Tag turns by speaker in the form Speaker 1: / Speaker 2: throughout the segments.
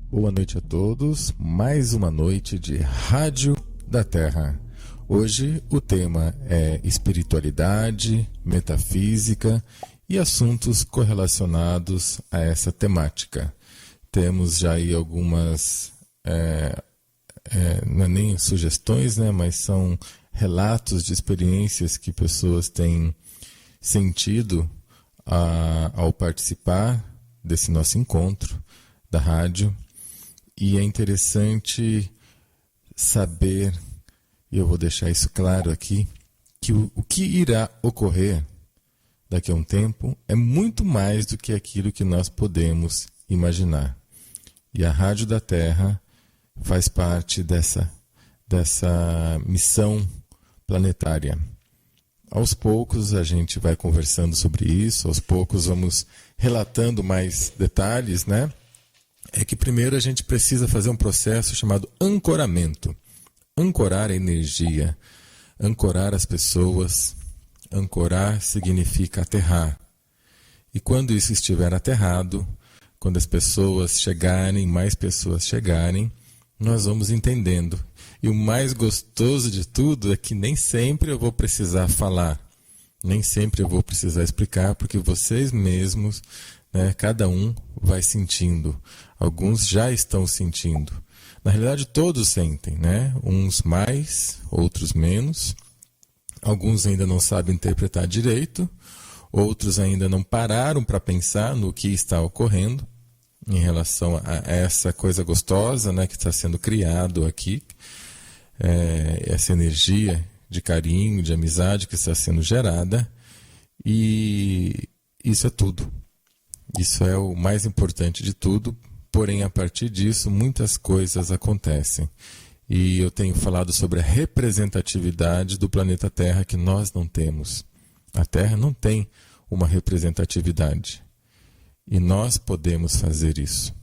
Speaker 1: Boa noite a todos, mais uma noite de Rádio da Terra. Hoje o tema é espiritualidade, metafísica e assuntos correlacionados a essa temática. Temos já aí algumas, não é nem sugestões, né, mas são relatos de experiências que pessoas têm sentido ao participar desse nosso encontro da rádio. E é interessante saber, e eu vou deixar isso claro aqui, que o que irá ocorrer daqui a um tempo é muito mais do que aquilo que nós podemos imaginar. E a Rádio da Terra faz parte dessa missão planetária. Aos poucos a gente vai conversando sobre isso, aos poucos vamos relatando mais detalhes, né? É que primeiro a gente precisa fazer um processo chamado ancoramento. Ancorar a energia, ancorar as pessoas. Ancorar significa aterrar. E quando isso estiver aterrado, quando as pessoas chegarem, mais pessoas chegarem, nós vamos entendendo. E o mais gostoso de tudo é que nem sempre eu vou precisar falar, nem sempre eu vou precisar explicar, porque vocês mesmos, né, cada um vai sentindo. Alguns já estão sentindo. Na realidade, todos sentem, né? Uns mais, outros menos. Alguns ainda não sabem interpretar direito. Outros ainda não pararam para pensar no que está ocorrendo em relação a essa coisa gostosa, né, que está sendo criado aqui. Essa energia de carinho, de amizade que está sendo gerada. E isso é tudo. Isso é o mais importante de tudo. Porém, a partir disso, muitas coisas acontecem. E eu tenho falado sobre a representatividade do planeta Terra que nós não temos. A Terra não tem uma representatividade. E nós podemos fazer isso.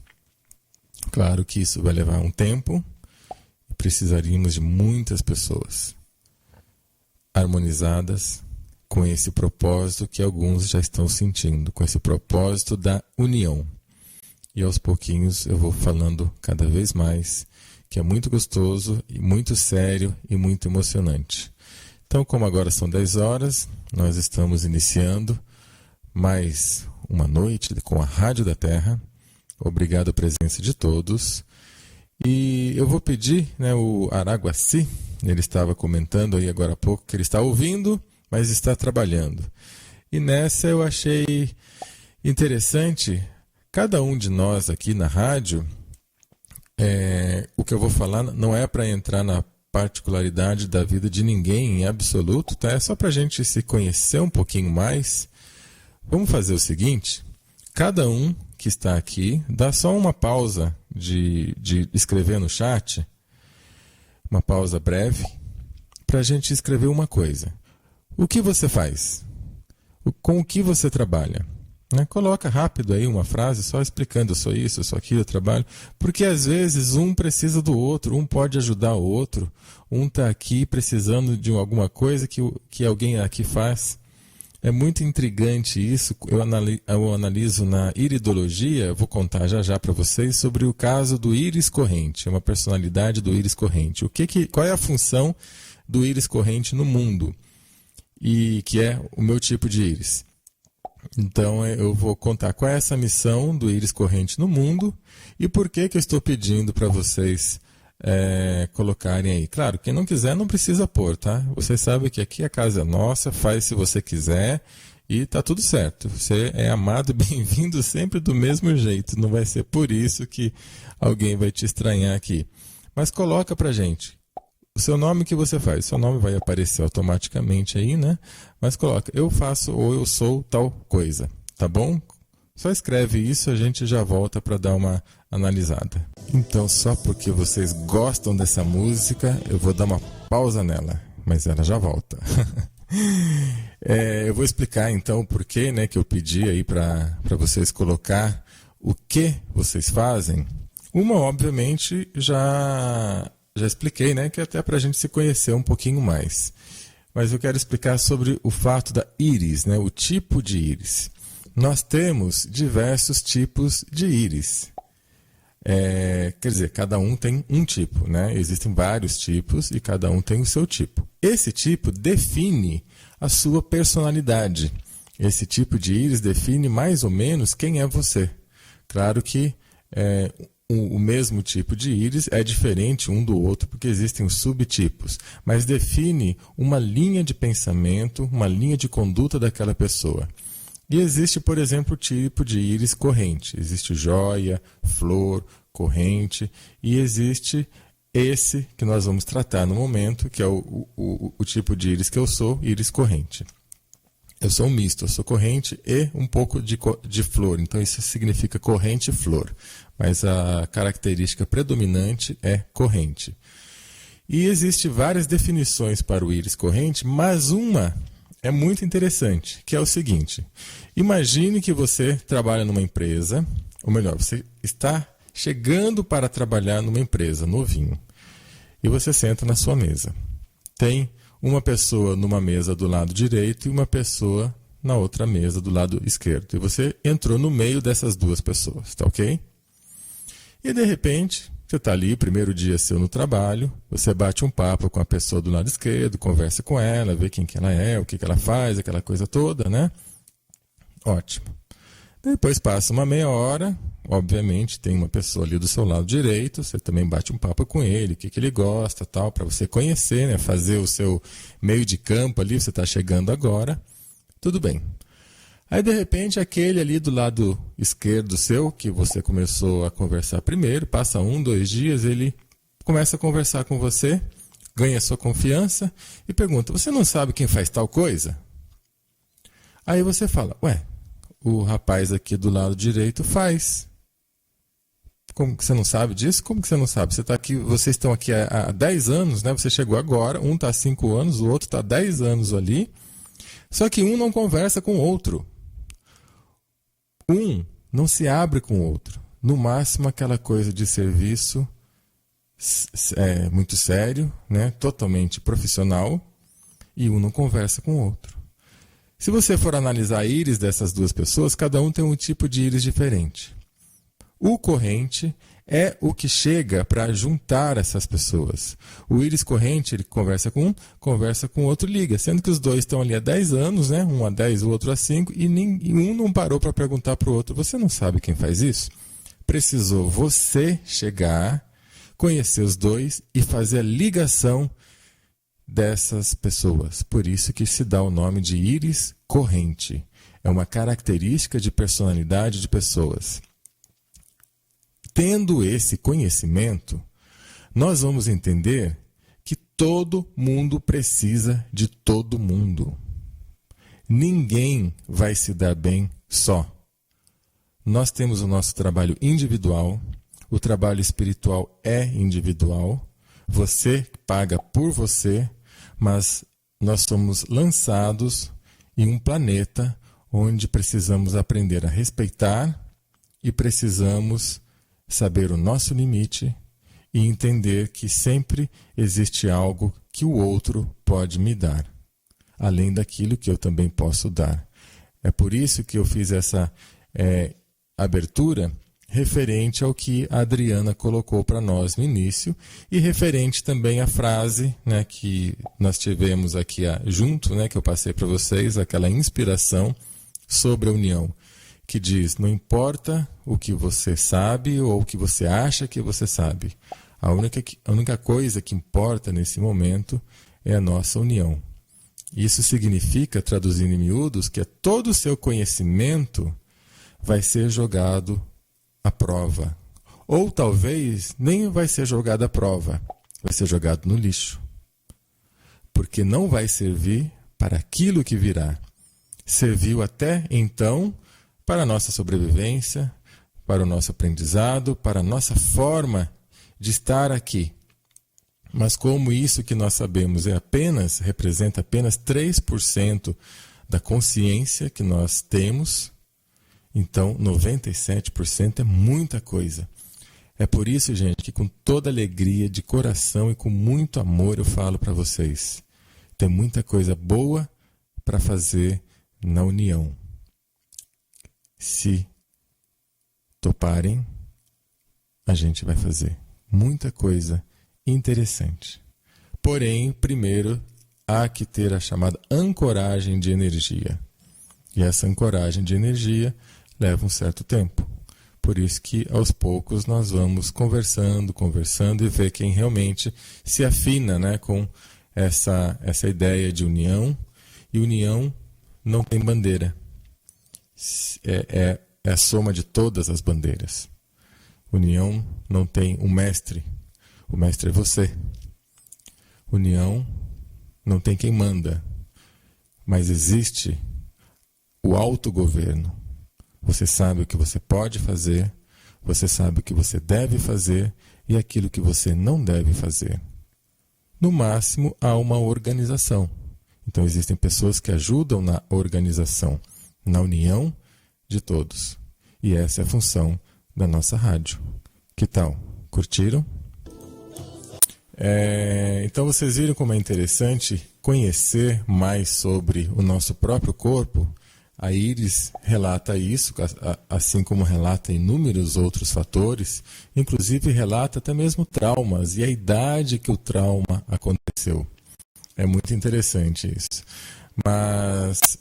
Speaker 1: Claro que isso vai levar um tempo. E precisaríamos de muitas pessoas harmonizadas com esse propósito que alguns já estão sentindo, com esse propósito da união. E aos pouquinhos eu vou falando cada vez mais, que é muito gostoso, e muito sério e muito emocionante. Então, como agora são 10 horas, nós estamos iniciando mais uma noite com a Rádio da Terra. Obrigado a presença de todos. E eu vou pedir, né, o Araguaci, ele estava comentando aí agora há pouco que ele está ouvindo, mas está trabalhando. E nessa eu achei interessante. Cada um de nós aqui na rádio, o que eu vou falar não é para entrar na particularidade da vida de ninguém em absoluto, tá? É só para a gente se conhecer um pouquinho mais. Vamos fazer o seguinte, cada um que está aqui, dá só uma pausa de escrever no chat, uma pausa breve, para a gente escrever uma coisa. O que você faz? Com o que você trabalha? Coloca rápido aí uma frase só explicando eu sou isso, eu sou aquilo, eu trabalho. Porque às vezes um precisa do outro, um pode ajudar o outro, um está aqui precisando de alguma coisa que alguém aqui faz. É muito intrigante isso. Eu analiso na iridologia, vou contar já para vocês sobre o caso do íris corrente, uma personalidade do íris corrente. Qual é a função do íris corrente no mundo? E que é o meu tipo de íris. Então eu vou contar qual é essa missão do íris corrente no mundo e por que eu estou pedindo para vocês colocarem aí. Claro, quem não quiser não precisa pôr, tá? Vocês sabem que aqui a casa é nossa, faz se você quiser e tá tudo certo. Você é amado e bem-vindo sempre do mesmo jeito. Não vai ser por isso que alguém vai te estranhar aqui. Mas coloca pra gente. O seu nome que você faz, seu nome vai aparecer automaticamente aí, né? Mas coloca, eu faço ou eu sou tal coisa, tá bom? Só escreve isso, a gente já volta para dar uma analisada. Então, só porque vocês gostam dessa música, eu vou dar uma pausa nela, mas ela já volta. Eu vou explicar então o porquê, né, que eu pedi aí para vocês colocar o que vocês fazem. Uma, obviamente, já expliquei, né, que é até para a gente se conhecer um pouquinho mais. Mas eu quero explicar sobre o fato da íris, né, o tipo de íris. Nós temos diversos tipos de íris. Quer dizer, cada um tem um tipo, né? Existem vários tipos e cada um tem o seu tipo. Esse tipo define a sua personalidade. Esse tipo de íris define mais ou menos quem é você. Claro que o mesmo tipo de íris é diferente um do outro, porque existem os subtipos, mas define uma linha de pensamento, uma linha de conduta daquela pessoa. E existe, por exemplo, o tipo de íris corrente. Existe joia, flor, corrente, e existe esse que nós vamos tratar no momento, que é o tipo de íris que eu sou, íris corrente. Eu sou um misto, eu sou corrente e um pouco de flor, então isso significa corrente e flor, mas a característica predominante é corrente. E existem várias definições para o íris corrente, mas uma é muito interessante, que é o seguinte: imagine que você trabalha numa empresa, ou melhor, você está chegando para trabalhar numa empresa, novinho, e você senta na sua mesa. Tem uma pessoa numa mesa do lado direito e uma pessoa na outra mesa do lado esquerdo. E você entrou no meio dessas duas pessoas, tá ok? E de repente, você está ali, primeiro dia seu no trabalho, você bate um papo com a pessoa do lado esquerdo, conversa com ela, vê quem que ela é, o que que ela faz, aquela coisa toda, né? Ótimo. Depois passa uma meia hora, obviamente tem uma pessoa ali do seu lado direito, você também bate um papo com ele, o que que ele gosta, tal, para você conhecer, né? Fazer o seu meio de campo ali, você está chegando agora, tudo bem. Aí, de repente, aquele ali do lado esquerdo seu, que você começou a conversar primeiro, passa 1, 2 dias, ele começa a conversar com você, ganha sua confiança e pergunta: você não sabe quem faz tal coisa? Aí você fala: ué, o rapaz aqui do lado direito faz. Como que você não sabe disso? Como que você não sabe? Vocês estão aqui há 10 anos, né? Você chegou agora, um está há 5 anos, o outro está há 10 anos ali. Só que um não conversa com o outro. Um não se abre com o outro. No máximo aquela coisa de serviço muito sério, né? Totalmente profissional, e um não conversa com o outro. Se você for analisar a íris dessas duas pessoas, cada um tem um tipo de íris diferente. O corrente é o que chega para juntar essas pessoas. O íris corrente, ele conversa com o outro, liga. Sendo que os dois estão ali há 10 anos, né? Um há 10, o outro há 5, e um não parou para perguntar para o outro: você não sabe quem faz isso? Precisou você chegar, conhecer os dois e fazer a ligação dessas pessoas. Por isso que se dá o nome de íris corrente. É uma característica de personalidade de pessoas. Tendo esse conhecimento, nós vamos entender que todo mundo precisa de todo mundo. Ninguém vai se dar bem só. Nós temos o nosso trabalho individual, o trabalho espiritual é individual, você paga por você, mas nós somos lançados em um planeta onde precisamos aprender a respeitar e precisamos saber o nosso limite e entender que sempre existe algo que o outro pode me dar, além daquilo que eu também posso dar. É por isso que eu fiz essa abertura referente ao que a Adriana colocou para nós no início e referente também à frase, né, que nós tivemos aqui junto, né, que eu passei para vocês, aquela inspiração sobre a união, que diz: não importa o que você sabe ou o que você acha que você sabe, a única coisa que importa nesse momento é a nossa união. Isso significa, traduzindo em miúdos, que todo o seu conhecimento vai ser jogado à prova. Ou talvez nem vai ser jogado à prova, vai ser jogado no lixo. Porque não vai servir para aquilo que virá. Serviu até então para a nossa sobrevivência, para o nosso aprendizado, para a nossa forma de estar aqui. Mas como isso que nós sabemos representa apenas 3% da consciência que nós temos, então 97% é muita coisa. É por isso, gente, que com toda alegria, de coração e com muito amor eu falo para vocês: tem muita coisa boa para fazer na união. Se toparem, a a gente vai fazer muita coisa interessante. Porém, primeiro, há que ter a chamada ancoragem de energia. E essa ancoragem de energia leva um certo tempo. Por isso que, aos poucos, nós vamos conversando e ver quem realmente se afina, né, com essa ideia de união. E união não tem bandeira. É a soma de todas as bandeiras. União não tem um mestre. O mestre é você. União não tem quem manda. Mas existe o autogoverno. Você sabe o que você pode fazer, você sabe o que você deve fazer e aquilo que você não deve fazer. No máximo, há uma organização. Então, existem pessoas que ajudam na organização, na união de todos. E essa é a função da nossa rádio. Que tal? Curtiram? Então, vocês viram como é interessante conhecer mais sobre o nosso próprio corpo? A Iris relata isso, assim como relata inúmeros outros fatores, inclusive relata até mesmo traumas e a idade que o trauma aconteceu. É muito interessante isso. Mas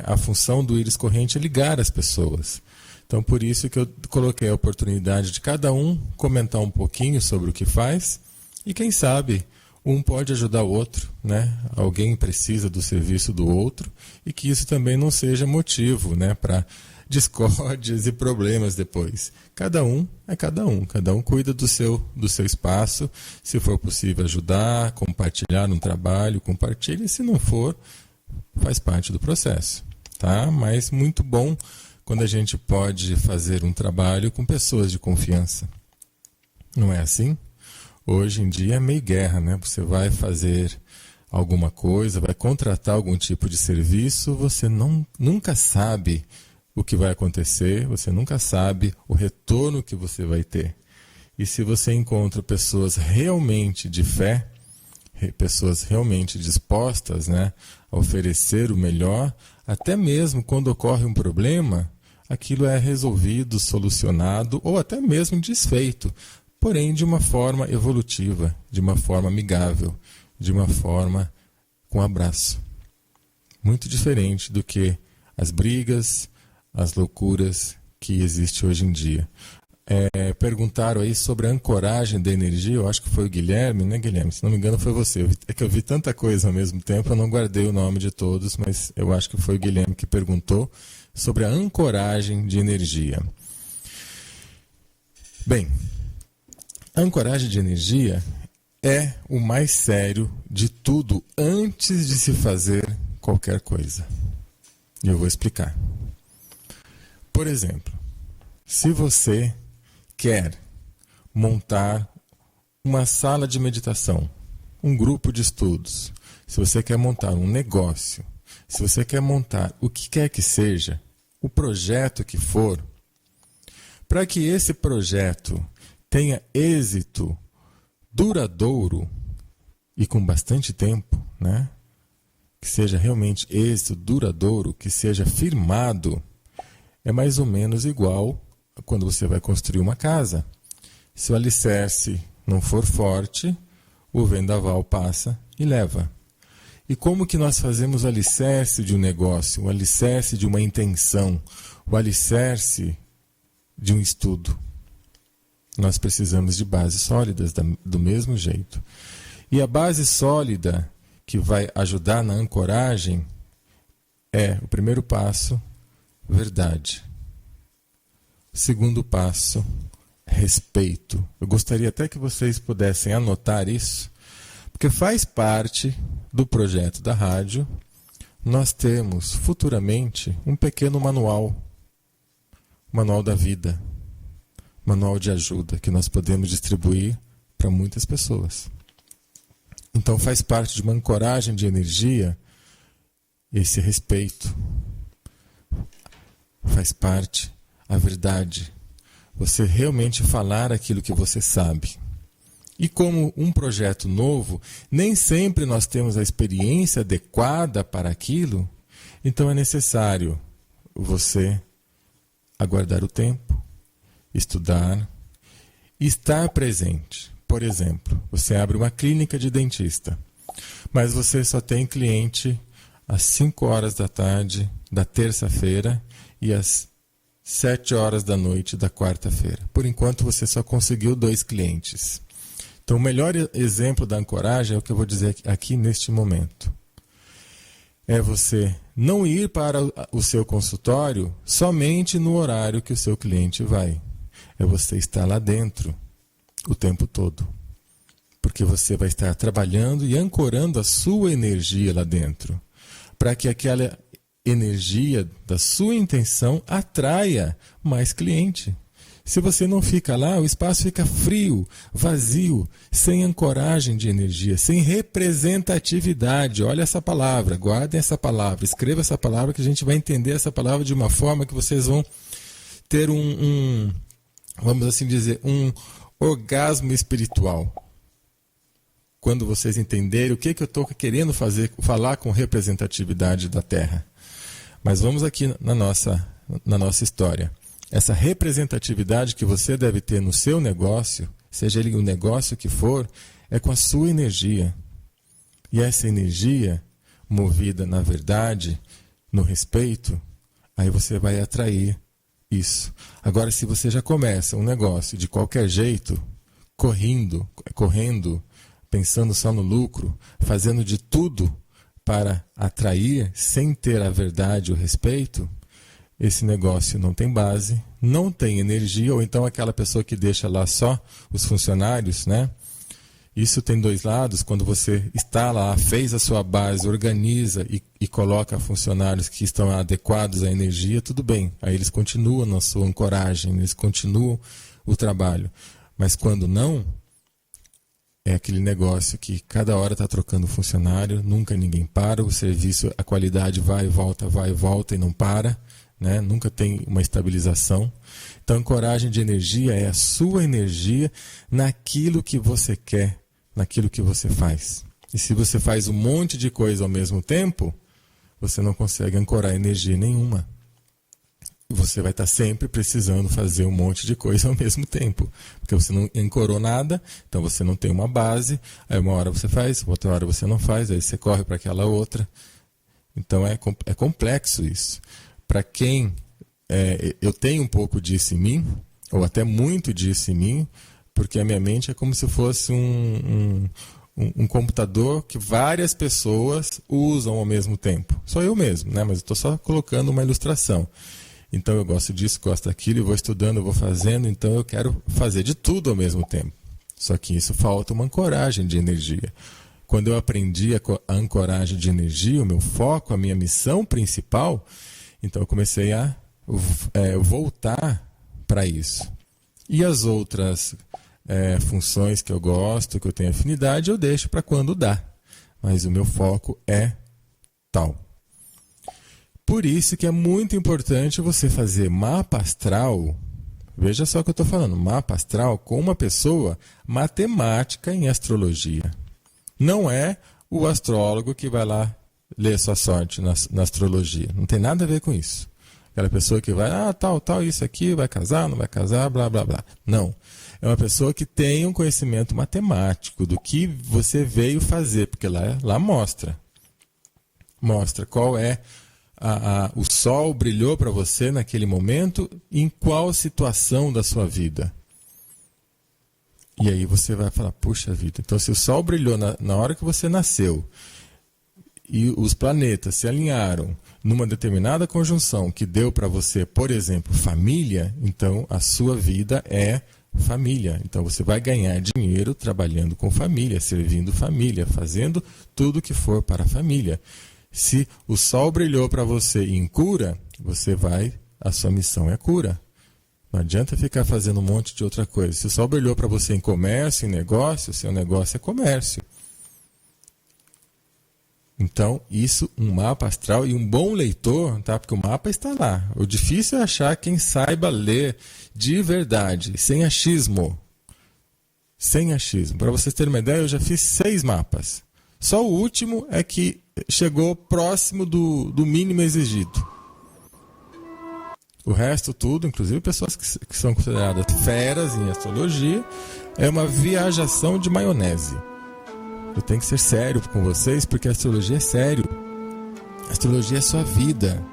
Speaker 1: a função do Iris Corrente é ligar as pessoas. Então, por isso que eu coloquei a oportunidade de cada um comentar um pouquinho sobre o que faz e, quem sabe, um pode ajudar o outro, né? Alguém precisa do serviço do outro e que isso também não seja motivo, né, para discórdias e problemas depois. Cada um é cada um cuida do seu espaço. Se for possível ajudar, compartilhar um trabalho, compartilhe. Se não for, faz parte do processo, tá? Mas muito bom quando a gente pode fazer um trabalho com pessoas de confiança. Não é assim? Hoje em dia é meio guerra, né? Você vai fazer alguma coisa, vai contratar algum tipo de serviço, você nunca sabe o que vai acontecer, você nunca sabe o retorno que você vai ter. E se você encontra pessoas realmente de fé, pessoas realmente dispostas, né, a oferecer o melhor, até mesmo quando ocorre um problema, aquilo é resolvido, solucionado ou até mesmo desfeito. Porém, de uma forma evolutiva, de uma forma amigável, de uma forma com abraço. Muito diferente do que as brigas, as loucuras que existem hoje em dia. Perguntaram aí sobre a ancoragem da energia, eu acho que foi o Guilherme, né, Guilherme? Se não me engano foi você. É que eu vi tanta coisa ao mesmo tempo, eu não guardei o nome de todos, mas eu acho que foi o Guilherme que perguntou sobre a ancoragem de energia. Bem, a ancoragem de energia é o mais sério de tudo antes de se fazer qualquer coisa. E eu vou explicar. Por exemplo, se você quer montar uma sala de meditação, um grupo de estudos, se você quer montar um negócio, se você quer montar o que quer que seja, o projeto que for, para que esse projeto tenha êxito duradouro e com bastante tempo, né? Que seja realmente êxito duradouro, que seja firmado, é mais ou menos igual a quando você vai construir uma casa. Se o alicerce não for forte, o vendaval passa e leva. E como que nós fazemos o alicerce de um negócio, o alicerce de uma intenção, o alicerce de um estudo? Nós precisamos de bases sólidas do mesmo jeito. E a base sólida que vai ajudar na ancoragem é o primeiro passo, verdade. Segundo passo, respeito. Eu gostaria até que vocês pudessem anotar isso, porque faz parte do projeto da rádio. Nós temos futuramente um pequeno manual da vida. Manual de ajuda que nós podemos distribuir para muitas pessoas. Então faz parte de uma ancoragem de energia esse respeito. Faz parte a verdade. Você realmente falar aquilo que você sabe. E como um projeto novo, nem sempre nós temos a experiência adequada para aquilo, então é necessário você aguardar o tempo, estudar estar presente. Por exemplo, você abre uma clínica de dentista, mas você só tem cliente às 5 horas da tarde da terça-feira e às 7 horas da noite da quarta-feira. Por enquanto, você só conseguiu 2 clientes. Então, o melhor exemplo da ancoragem é o que eu vou dizer aqui neste momento. É você não ir para o seu consultório somente no horário que o seu cliente vai. É você estar lá dentro o tempo todo. Porque você vai estar trabalhando e ancorando a sua energia lá dentro. Para que aquela energia da sua intenção atraia mais cliente. Se você não fica lá, o espaço fica frio, vazio, sem ancoragem de energia, sem representatividade. Olha essa palavra, guardem essa palavra, escreva essa palavra que a gente vai entender essa palavra de uma forma que vocês vão ter vamos assim dizer, um orgasmo espiritual. Quando vocês entenderem o que eu estou querendo falar com representatividade da Terra. Mas vamos aqui na nossa história. Essa representatividade que você deve ter no seu negócio, seja ele o negócio que for, é com a sua energia. E essa energia, movida na verdade, no respeito, aí você vai atrair isso. Agora, se você já começa um negócio de qualquer jeito, correndo, pensando só no lucro, fazendo de tudo para atrair, sem ter a verdade e o respeito, esse negócio não tem base, não tem energia, ou então aquela pessoa que deixa lá só os funcionários, né? Isso tem 2 lados. Quando você está lá, fez a sua base, organiza e coloca funcionários que estão adequados à energia, tudo bem. Aí eles continuam na sua ancoragem, eles continuam o trabalho. Mas quando não, é aquele negócio que cada hora está trocando funcionário, nunca ninguém para, o serviço, a qualidade vai e volta e não para. Né? Nunca tem uma estabilização. Então, ancoragem de energia é a sua energia naquilo que você quer, naquilo que você faz. E se você faz um monte de coisa ao mesmo tempo, você não consegue ancorar energia nenhuma. Você vai estar sempre precisando fazer um monte de coisa ao mesmo tempo. Porque você não ancorou nada, então você não tem uma base. Aí uma hora você faz, outra hora você não faz, aí você corre para aquela outra. Então é complexo isso. Para quem eu tenho um pouco disso em mim, ou até muito disso em mim, porque a minha mente é como se fosse um computador que várias pessoas usam ao mesmo tempo. Só eu mesmo, né? Mas eu estou só colocando uma ilustração. Então eu gosto disso, gosto daquilo, eu vou estudando, eu vou fazendo, então eu quero fazer de tudo ao mesmo tempo. Só que isso falta uma ancoragem de energia. Quando eu aprendi a ancoragem de energia, o meu foco, a minha missão principal, então eu comecei a voltar para isso. E as outras funções que eu gosto, que eu tenho afinidade, eu deixo para quando dá. Mas o meu foco é tal. Por isso que é muito importante você fazer mapa astral. Veja só o que eu estou falando. Mapa astral com uma pessoa matemática em astrologia. Não é o astrólogo que vai lá ler sua sorte na astrologia. Não tem nada a ver com isso. Aquela pessoa que vai, tal, isso aqui, vai casar, não vai casar, blá, blá, blá. Não. É uma pessoa que tem um conhecimento matemático do que você veio fazer, porque lá mostra. Mostra qual é o sol brilhou para você naquele momento, em qual situação da sua vida. E aí você vai falar, puxa vida, então se o sol brilhou na hora que você nasceu, e os planetas se alinharam numa determinada conjunção que deu para você, por exemplo, família, então a sua vida é família. Então você vai ganhar dinheiro trabalhando com família, servindo família, fazendo tudo que for para a família. Se o sol brilhou para você em cura, a sua missão é cura. Não adianta ficar fazendo um monte de outra coisa. Se o sol brilhou para você em comércio, em negócio, seu negócio é comércio. Então, isso, um mapa astral e um bom leitor, tá? Porque o mapa está lá. O difícil é achar quem saiba ler de verdade, sem achismo. Sem achismo. Para vocês terem uma ideia, eu já fiz 6 mapas. Só o último é que chegou próximo do mínimo exigido. O resto tudo, inclusive pessoas que são consideradas feras em astrologia, é uma viajação de maionese. Eu tenho que ser sério com vocês, porque a astrologia é sério. A astrologia é sua vida.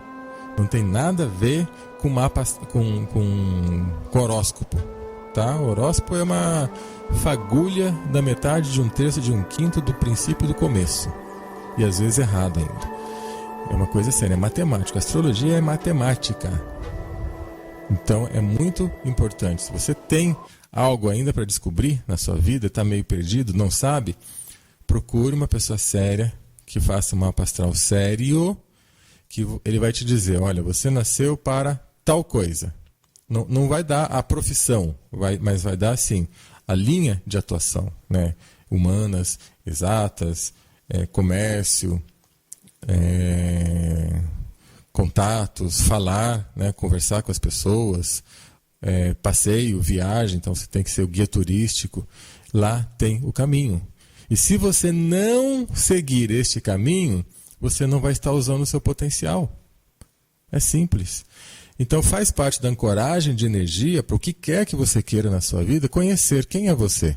Speaker 1: Não tem nada a ver com mapa, com horóscopo. Tá? O horóscopo é uma fagulha da metade de um terço de um quinto do princípio do começo. E às vezes errado ainda. É uma coisa séria, é matemática. A astrologia é matemática. Então é muito importante. Se você tem algo ainda para descobrir na sua vida, está meio perdido, não sabe, procure uma pessoa séria, que faça um mapa astral sério, que ele vai te dizer, olha, você nasceu para tal coisa. Não vai dar a profissão, mas vai dar, sim, a linha de atuação, né? Humanas, exatas, comércio, contatos, falar, né? Conversar com as pessoas, passeio, viagem, então você tem que ser o guia turístico. Lá tem o caminho. E se você não seguir este caminho, você não vai estar usando o seu potencial. É simples. Então faz parte da ancoragem de energia para o que quer que você queira na sua vida, conhecer quem é você.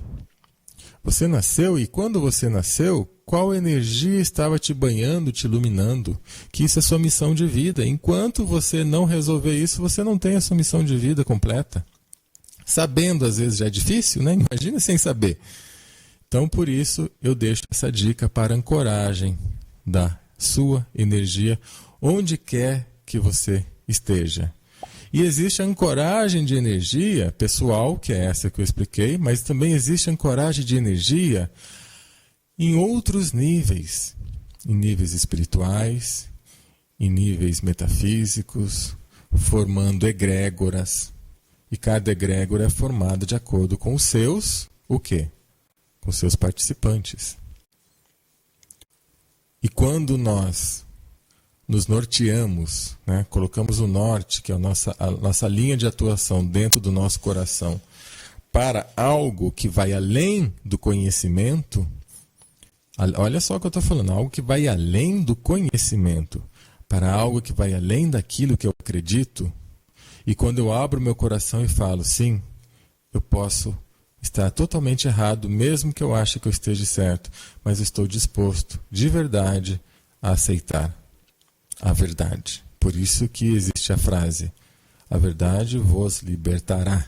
Speaker 1: Você nasceu e quando você nasceu, qual energia estava te banhando, te iluminando? Que isso é sua missão de vida. Enquanto você não resolver isso, você não tem a sua missão de vida completa. Sabendo, às vezes, já é difícil, né? Imagina sem saber. Então, por isso, eu deixo essa dica para a ancoragem da sua energia, onde quer que você esteja. E existe a ancoragem de energia pessoal, que é essa que eu expliquei, mas também existe a ancoragem de energia em outros níveis, em níveis espirituais, em níveis metafísicos, formando egrégoras. E cada egrégora é formada de acordo com os seus, o quê? Com os seus participantes. E quando nós nos norteamos, né? Colocamos o norte, que é a nossa linha de atuação dentro do nosso coração, para algo que vai além do conhecimento, olha só o que eu estou falando, algo que vai além do conhecimento, para algo que vai além daquilo que eu acredito, e quando eu abro meu coração e falo, sim, eu posso estar totalmente errado, mesmo que eu ache que eu esteja certo, mas eu estou disposto, de verdade, a aceitar a verdade. Por isso que existe a frase, a verdade vos libertará.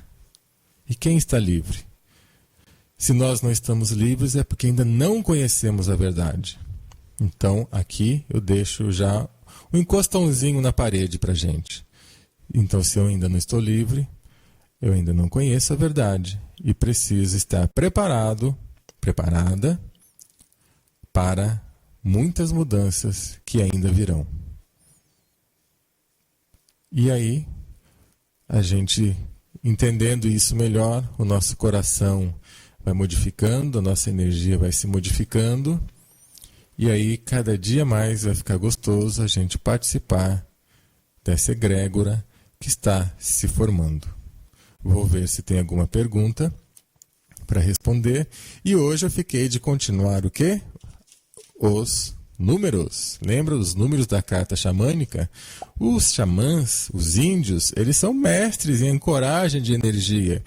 Speaker 1: E quem está livre? Se nós não estamos livres é porque ainda não conhecemos a verdade. Então aqui eu deixo já um encostãozinho na parede para a gente. Então se eu ainda não estou livre, eu ainda não conheço a verdade e preciso estar preparado, preparada para muitas mudanças que ainda virão. E aí, a gente, entendendo isso melhor, o nosso coração vai modificando, a nossa energia vai se modificando, e aí cada dia mais vai ficar gostoso a gente participar dessa egrégora que está se formando. Vou ver se tem alguma pergunta para responder. E hoje eu fiquei de continuar o quê? Os números. Lembra dos números da carta xamânica? Os xamãs, os índios, eles são mestres em ancoragem de energia.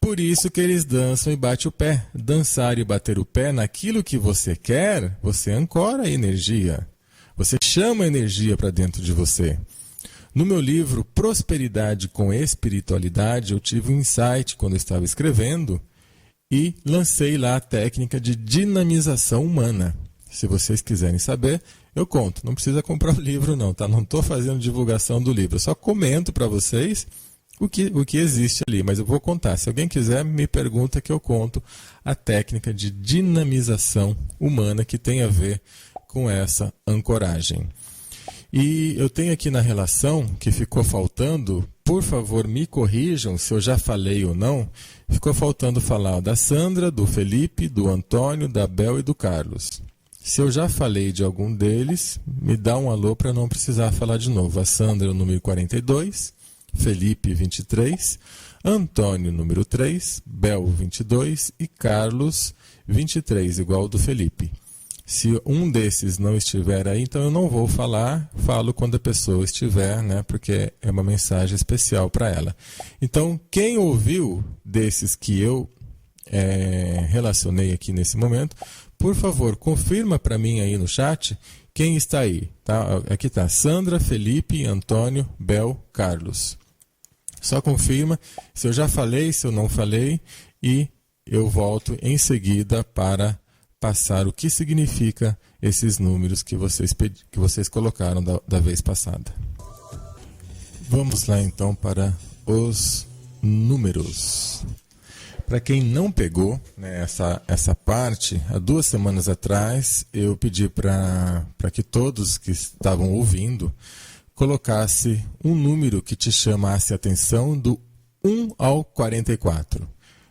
Speaker 1: Por isso que eles dançam e batem o pé. Dançar e bater o pé naquilo que você quer, você ancora a energia. Você chama a energia para dentro de você. No meu livro Prosperidade com Espiritualidade, eu tive um insight quando eu estava escrevendo e lancei lá a técnica de dinamização humana. Se vocês quiserem saber, eu conto. Não precisa comprar o livro não, tá? Não estou fazendo divulgação do livro. Eu só comento para vocês o que existe ali. Mas eu vou contar. Se alguém quiser, me pergunta que eu conto a técnica de dinamização humana que tem a ver com essa ancoragem. E eu tenho aqui na relação que ficou faltando, por favor me corrijam se eu já falei ou não, ficou faltando falar da Sandra, do Felipe, do Antônio, da Bel e do Carlos. Se eu já falei de algum deles, me dá um alô para não precisar falar de novo. A Sandra, o número 42, Felipe, 23, Antônio, número 3, Bel, 22 e Carlos, 23, igual ao do Felipe. Se um desses não estiver aí, então eu não vou falar, falo quando a pessoa estiver, né? Porque é uma mensagem especial para ela. Então, quem ouviu desses que eu relacionei aqui nesse momento, por favor, confirma para mim aí no chat quem está aí. Tá? Aqui está Sandra, Felipe, Antônio, Bel, Carlos. Só confirma se eu já falei, se eu não falei, e eu volto em seguida para passar o que significa esses números que vocês colocaram da vez passada. Vamos lá então para os números. Para quem não pegou, né, essa parte, há 2 semanas atrás eu pedi para que todos que estavam ouvindo colocasse um número que te chamasse a atenção do 1 ao 44.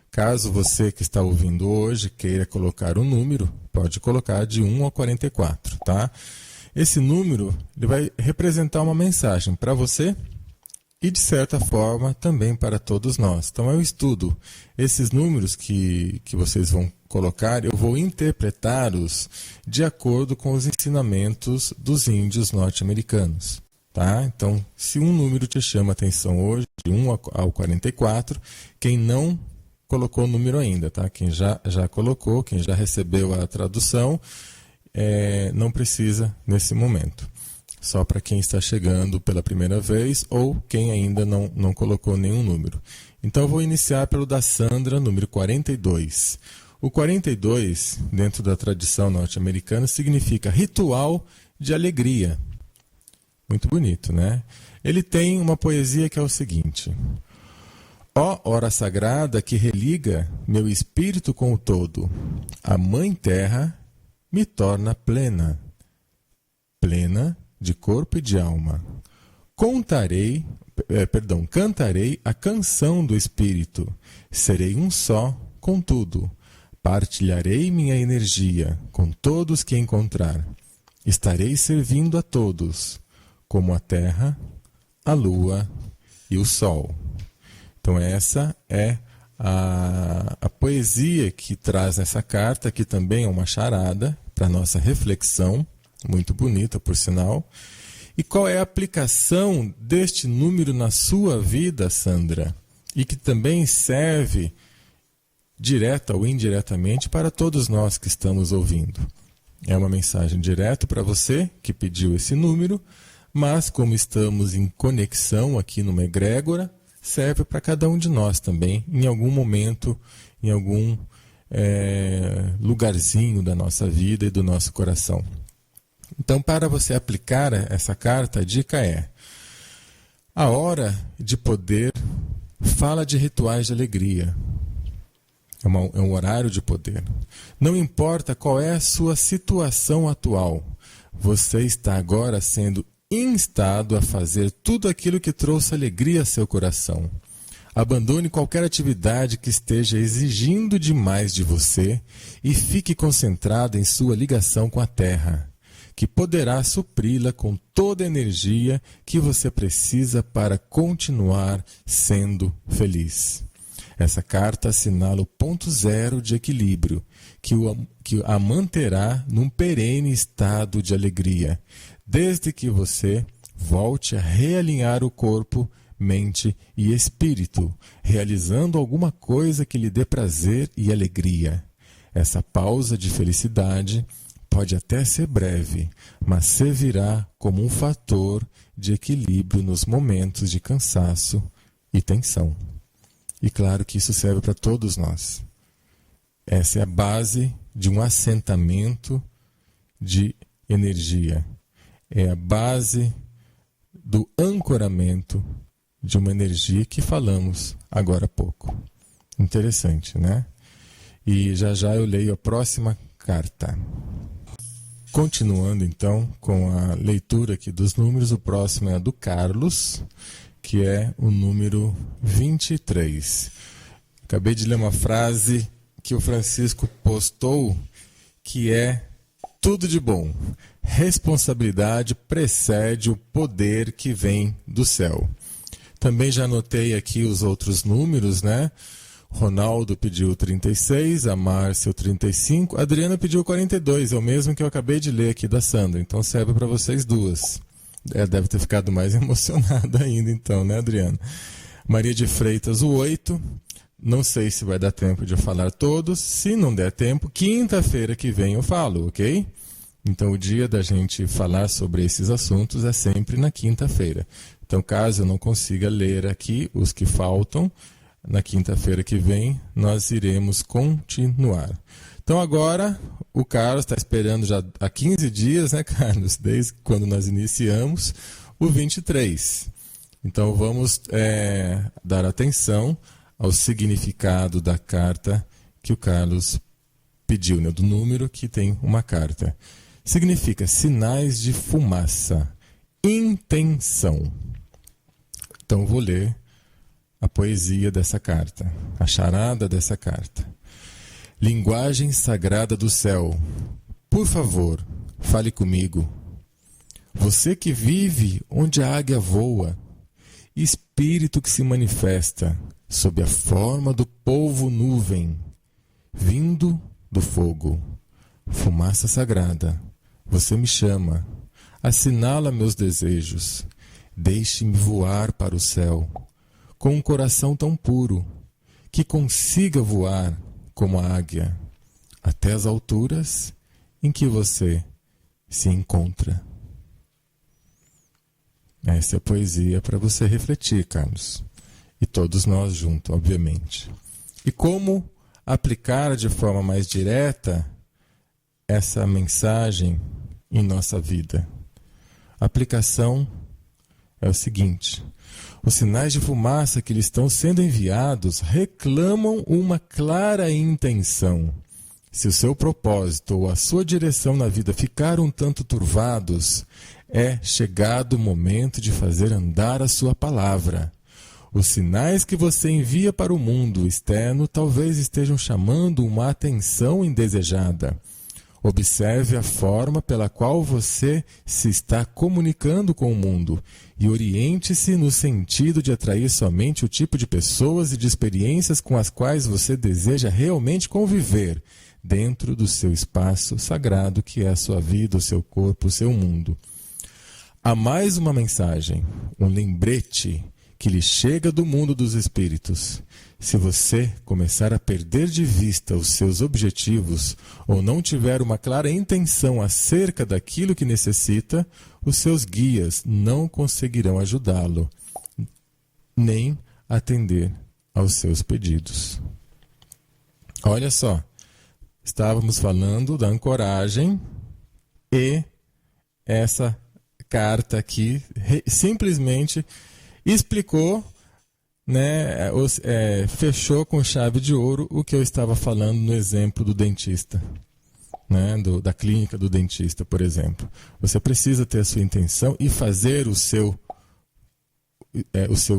Speaker 1: Caso você que está ouvindo hoje queira colocar um número, pode colocar de 1 ao 44, tá? Esse número ele vai representar uma mensagem para você e, de certa forma, também para todos nós. Então, eu estudo esses números que vocês vão colocar, eu vou interpretá-los de acordo com os ensinamentos dos índios norte-americanos. Tá? Então, se um número te chama a atenção hoje, de 1 ao 44, quem não colocou o número ainda, tá? Quem já colocou, quem já recebeu a tradução, não precisa nesse momento. Só para quem está chegando pela primeira vez ou quem ainda não colocou nenhum número. Então eu vou iniciar pelo da Sandra, número 42. O 42, dentro da tradição norte-americana, significa ritual de alegria. Muito bonito, né? Ele tem uma poesia que é o seguinte: ó hora sagrada que religa meu espírito com o todo, a Mãe Terra me torna plena, plena de corpo e de alma. Cantarei a canção do Espírito, serei um só com tudo, partilharei minha energia com todos que encontrar, estarei servindo a todos, como a terra, a lua e o sol. Então essa é a poesia que traz essa carta, que também é uma charada para nossa reflexão, muito bonita por sinal. E qual é a aplicação deste número na sua vida, Sandra? E que também serve direta ou indiretamente para todos nós que estamos ouvindo. É uma mensagem direta para você que pediu esse número, mas como estamos em conexão aqui numa egrégora, serve para cada um de nós também, em algum momento, em algum lugarzinho da nossa vida e do nosso coração. Então, para você aplicar essa carta, a dica é: a hora de poder fala de rituais de alegria. É um horário de poder. Não importa qual é a sua situação atual, você está agora sendo instado a fazer tudo aquilo que trouxe alegria a seu coração. Abandone qualquer atividade que esteja exigindo demais de você e fique concentrado em sua ligação com a Terra, que poderá supri-la com toda a energia que você precisa para continuar sendo feliz. Essa carta assinala o ponto zero de equilíbrio, que a manterá num perene estado de alegria, desde que você volte a realinhar o corpo, mente e espírito, realizando alguma coisa que lhe dê prazer e alegria. Essa pausa de felicidade pode até ser breve, mas servirá como um fator de equilíbrio nos momentos de cansaço e tensão. E claro que isso serve para todos nós. Essa é a base de um assentamento de energia. É a base do ancoramento de uma energia que falamos agora há pouco. Interessante, né? E já eu leio a próxima carta. Continuando então com a leitura aqui dos números, o próximo é a do Carlos, que é o número 23. Acabei de ler uma frase que o Francisco postou, que é: tudo de bom. Responsabilidade precede o poder que vem do céu. Também já anotei aqui os outros números, né? Ronaldo pediu 36, a Márcia 35, a Adriana pediu 42, é o mesmo que eu acabei de ler aqui da Sandra, então serve para vocês duas. Deve ter ficado mais emocionada ainda então, né, Adriana? Maria de Freitas, o 8, não sei se vai dar tempo de eu falar todos, se não der tempo, quinta-feira que vem eu falo, ok? Então o dia da gente falar sobre esses assuntos é sempre na quinta-feira. Então caso eu não consiga ler aqui os que faltam, na quinta-feira que vem, nós iremos continuar. Então agora, o Carlos está esperando já há 15 dias, né, Carlos? Desde quando nós iniciamos, o 23. Então vamos dar atenção ao significado da carta que o Carlos pediu, né, do número que tem uma carta. Significa sinais de fumaça, intenção. Então vou ler a poesia dessa carta, a charada dessa carta. Linguagem sagrada do céu, por favor, fale comigo. Você que vive onde a águia voa, espírito que se manifesta sob a forma do polvo nuvem, vindo do fogo, fumaça sagrada, você me chama, assinala meus desejos, deixe-me voar para o céu, com um coração tão puro, que consiga voar como a águia, até as alturas em que você se encontra. Essa é a poesia para você refletir, Carlos. E todos nós juntos, obviamente. E como aplicar de forma mais direta essa mensagem em nossa vida? A aplicação é o seguinte: os sinais de fumaça que lhe estão sendo enviados reclamam uma clara intenção. Se o seu propósito ou a sua direção na vida ficaram um tanto turvados, é chegado o momento de fazer andar a sua palavra. Os sinais que você envia para o mundo externo talvez estejam chamando uma atenção indesejada. Observe a forma pela qual você se está comunicando com o mundo e oriente-se no sentido de atrair somente o tipo de pessoas e de experiências com as quais você deseja realmente conviver dentro do seu espaço sagrado que é a sua vida, o seu corpo, o seu mundo. Há mais uma mensagem, um lembrete que lhe chega do mundo dos espíritos. Se você começar a perder de vista os seus objetivos ou não tiver uma clara intenção acerca daquilo que necessita, os seus guias não conseguirão ajudá-lo, nem atender aos seus pedidos. Olha só, estávamos falando da ancoragem e essa carta aqui simplesmente explicou, né, fechou com chave de ouro o que eu estava falando no exemplo do dentista, né, da clínica do dentista, por exemplo. Você precisa ter a sua intenção e fazer o seu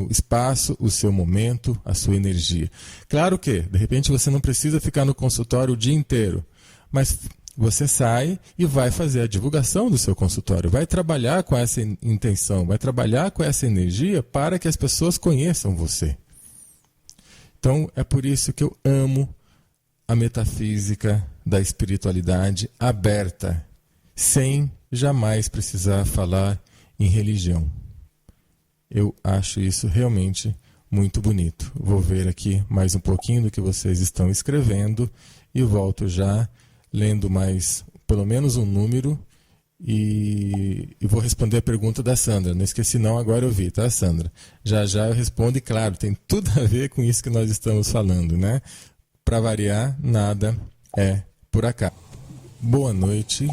Speaker 1: espaço, o seu momento, a sua energia. Claro que, de repente, você não precisa ficar no consultório o dia inteiro, mas você sai e vai fazer a divulgação do seu consultório, vai trabalhar com essa intenção, vai trabalhar com essa energia para que as pessoas conheçam você. Então, é por isso que eu amo a metafísica da espiritualidade aberta, sem jamais precisar falar em religião. Eu acho isso realmente muito bonito. Vou ver aqui mais um pouquinho do que vocês estão escrevendo e volto já lendo mais, pelo menos um número, e vou responder a pergunta da Sandra. Não esqueci não, agora eu vi, tá, Sandra? Já eu respondo e, claro, tem tudo a ver com isso que nós estamos falando, né? Para variar, nada é por acaso. Boa noite,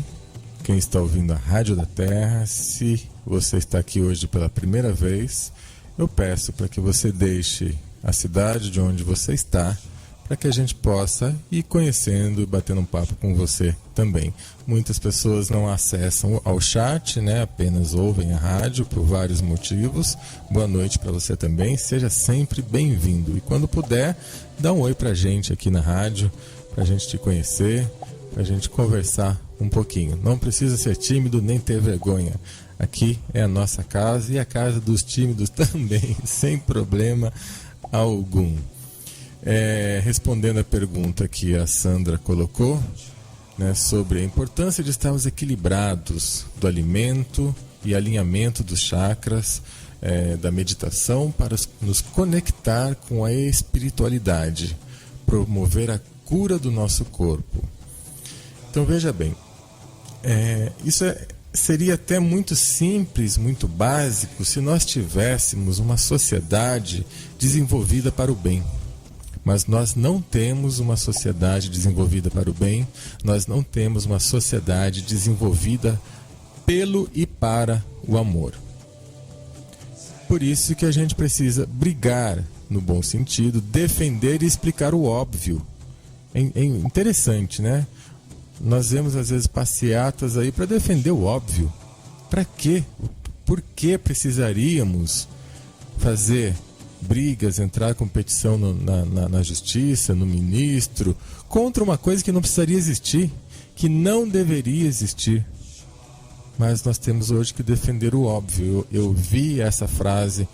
Speaker 1: quem está ouvindo a Rádio da Terra. Se você está aqui hoje pela primeira vez, eu peço para que você deixe a cidade de onde você está, para que a gente possa ir conhecendo e batendo um papo com você também. Muitas pessoas não acessam ao chat, né? Apenas ouvem a rádio por vários motivos. Boa noite para você também, seja sempre bem-vindo. E quando puder, dá um oi para a gente aqui na rádio, para a gente te conhecer, para a gente conversar um pouquinho. Não precisa ser tímido nem ter vergonha. Aqui é a nossa casa e a casa dos tímidos também, sem problema algum. Respondendo a pergunta que a Sandra colocou, né, sobre a importância de estarmos equilibrados do alimento e alinhamento dos chakras, da meditação, para nos conectar com a espiritualidade, promover a cura do nosso corpo. Então veja bem, isso seria até muito simples, muito básico, se nós tivéssemos uma sociedade desenvolvida para o bem. Mas nós não temos uma sociedade desenvolvida para o bem, nós não temos uma sociedade desenvolvida pelo e para o amor. Por isso que a gente precisa brigar, no bom sentido, defender e explicar o óbvio. É interessante, né? Nós vemos às vezes passeatas aí para defender o óbvio. Para quê? Por que precisaríamos fazer brigas, entrar em competição na justiça, no ministro, contra uma coisa que não precisaria existir, que não deveria existir? Mas nós temos hoje que defender o óbvio. Eu vi essa frase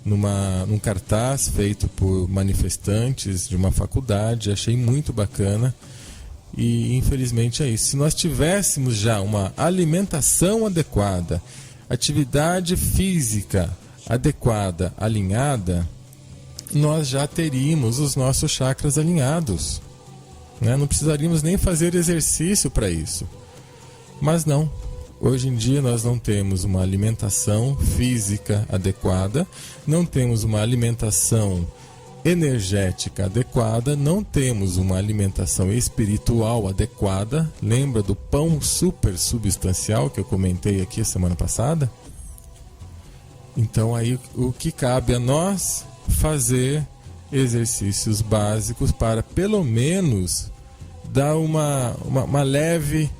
Speaker 1: num cartaz feito por manifestantes de uma faculdade, achei muito bacana e infelizmente é isso. Se nós tivéssemos já uma alimentação adequada, atividade física adequada, alinhada, nós já teríamos os nossos chakras alinhados, né? Não precisaríamos nem fazer exercício para isso. Mas não. Hoje em dia nós não temos uma alimentação física adequada, não temos uma alimentação energética adequada, não temos uma alimentação espiritual adequada. Lembra do pão super substancial que eu comentei aqui semana passada? Então aí o que cabe a nós? Fazer exercícios básicos para pelo menos dar uma leve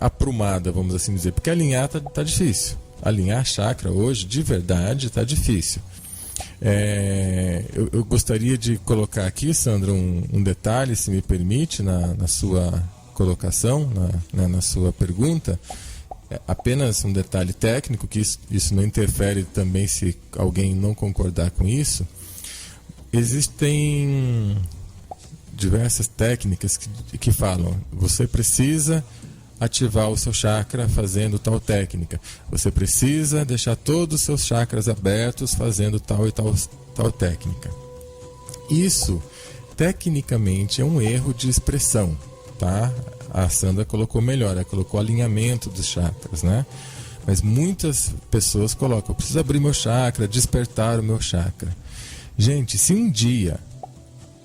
Speaker 1: aprumada, vamos assim dizer, porque alinhar tá difícil. Alinhar chakra hoje, de verdade, tá difícil. Eu gostaria de colocar aqui, Sandra, um detalhe, se me permite, na sua colocação, na sua pergunta. Apenas um detalhe técnico, que isso não interfere também se alguém não concordar com isso. Existem diversas técnicas que falam, você precisa ativar o seu chakra fazendo tal técnica. Você precisa deixar todos os seus chakras abertos fazendo tal e tal técnica. Isso, tecnicamente, é um erro de expressão, tá? A Sandra colocou melhor, ela colocou alinhamento dos chakras, né? Mas muitas pessoas colocam, eu preciso abrir meu chakra, despertar o meu chakra. Gente, se um dia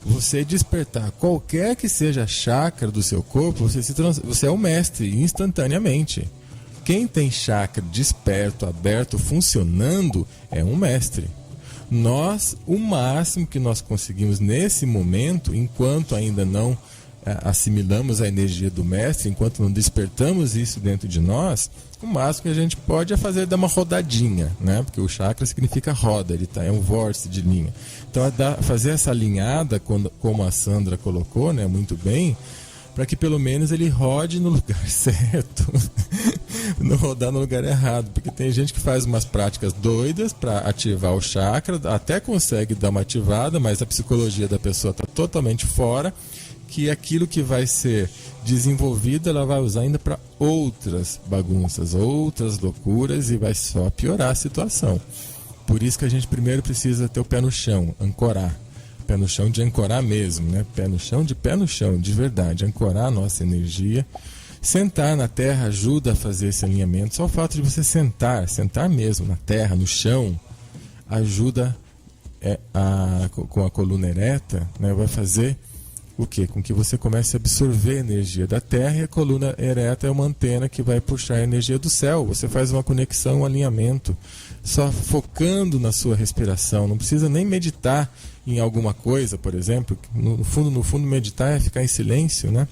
Speaker 1: você despertar qualquer que seja chakra do seu corpo, você é o mestre instantaneamente. Quem tem chakra desperto, aberto, funcionando, é um mestre. Nós, o máximo que nós conseguimos nesse momento, enquanto ainda não assimilamos a energia do mestre, enquanto não despertamos isso dentro de nós, o máximo que a gente pode é dar uma rodadinha, né? Porque o chakra significa roda, é um vórtice de linha. Então fazer essa alinhada, como a Sandra colocou, né, muito bem, para que pelo menos ele rode no lugar certo, não rodar no lugar errado, porque tem gente que faz umas práticas doidas para ativar o chakra, até consegue dar uma ativada, mas a psicologia da pessoa está totalmente fora, que aquilo que vai ser desenvolvido ela vai usar ainda para outras bagunças, outras loucuras, e vai só piorar a situação. Por isso que a gente primeiro precisa ter o pé no chão, ancorar. Pé no chão de ancorar mesmo, né? Pé no chão, de verdade, ancorar a nossa energia. Sentar na terra ajuda a fazer esse alinhamento. Só o fato de você sentar mesmo na terra, no chão, ajuda com a coluna ereta, né? Vai fazer o quê? Com que você comece a absorver a energia da terra, e a coluna ereta é uma antena que vai puxar a energia do céu. Você faz uma conexão, um alinhamento, só focando na sua respiração. Não precisa nem meditar em alguma coisa, por exemplo. No fundo, meditar é ficar em silêncio, né?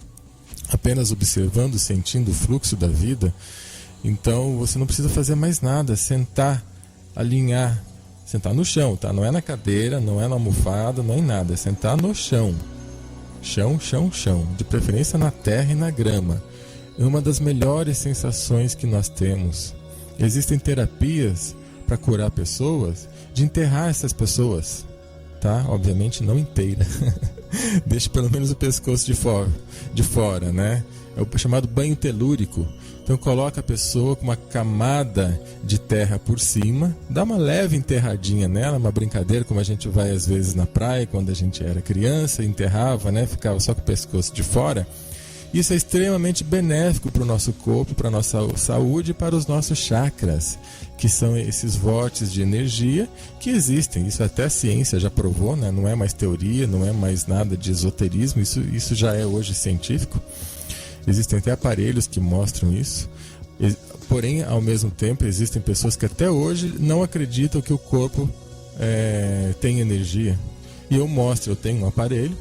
Speaker 1: Apenas observando, sentindo o fluxo da vida. Então você não precisa fazer mais nada, sentar, alinhar, sentar no chão, tá? Não é na cadeira, não é na almofada, não é em nada, é sentar no chão. Chão, de preferência na terra e na grama. É uma das melhores sensações que nós temos. Existem terapias para curar pessoas, de enterrar essas pessoas. tá? Obviamente não inteira. Deixe pelo menos o pescoço de fora, né? É o chamado banho telúrico. Então coloca a pessoa com uma camada de terra por cima, dá uma leve enterradinha nela, uma brincadeira como a gente vai às vezes na praia quando a gente era criança, enterrava, né? Ficava só com o pescoço de fora. Isso é extremamente benéfico para o nosso corpo, para a nossa saúde e para os nossos chakras, que são esses vórtices de energia que existem. Isso até a ciência já provou, né? Não é mais teoria, não é mais nada de esoterismo, isso já é hoje científico. Existem até aparelhos que mostram isso. Porém, ao mesmo tempo, existem pessoas que até hoje não acreditam que o corpo tem energia. E eu tenho um aparelho,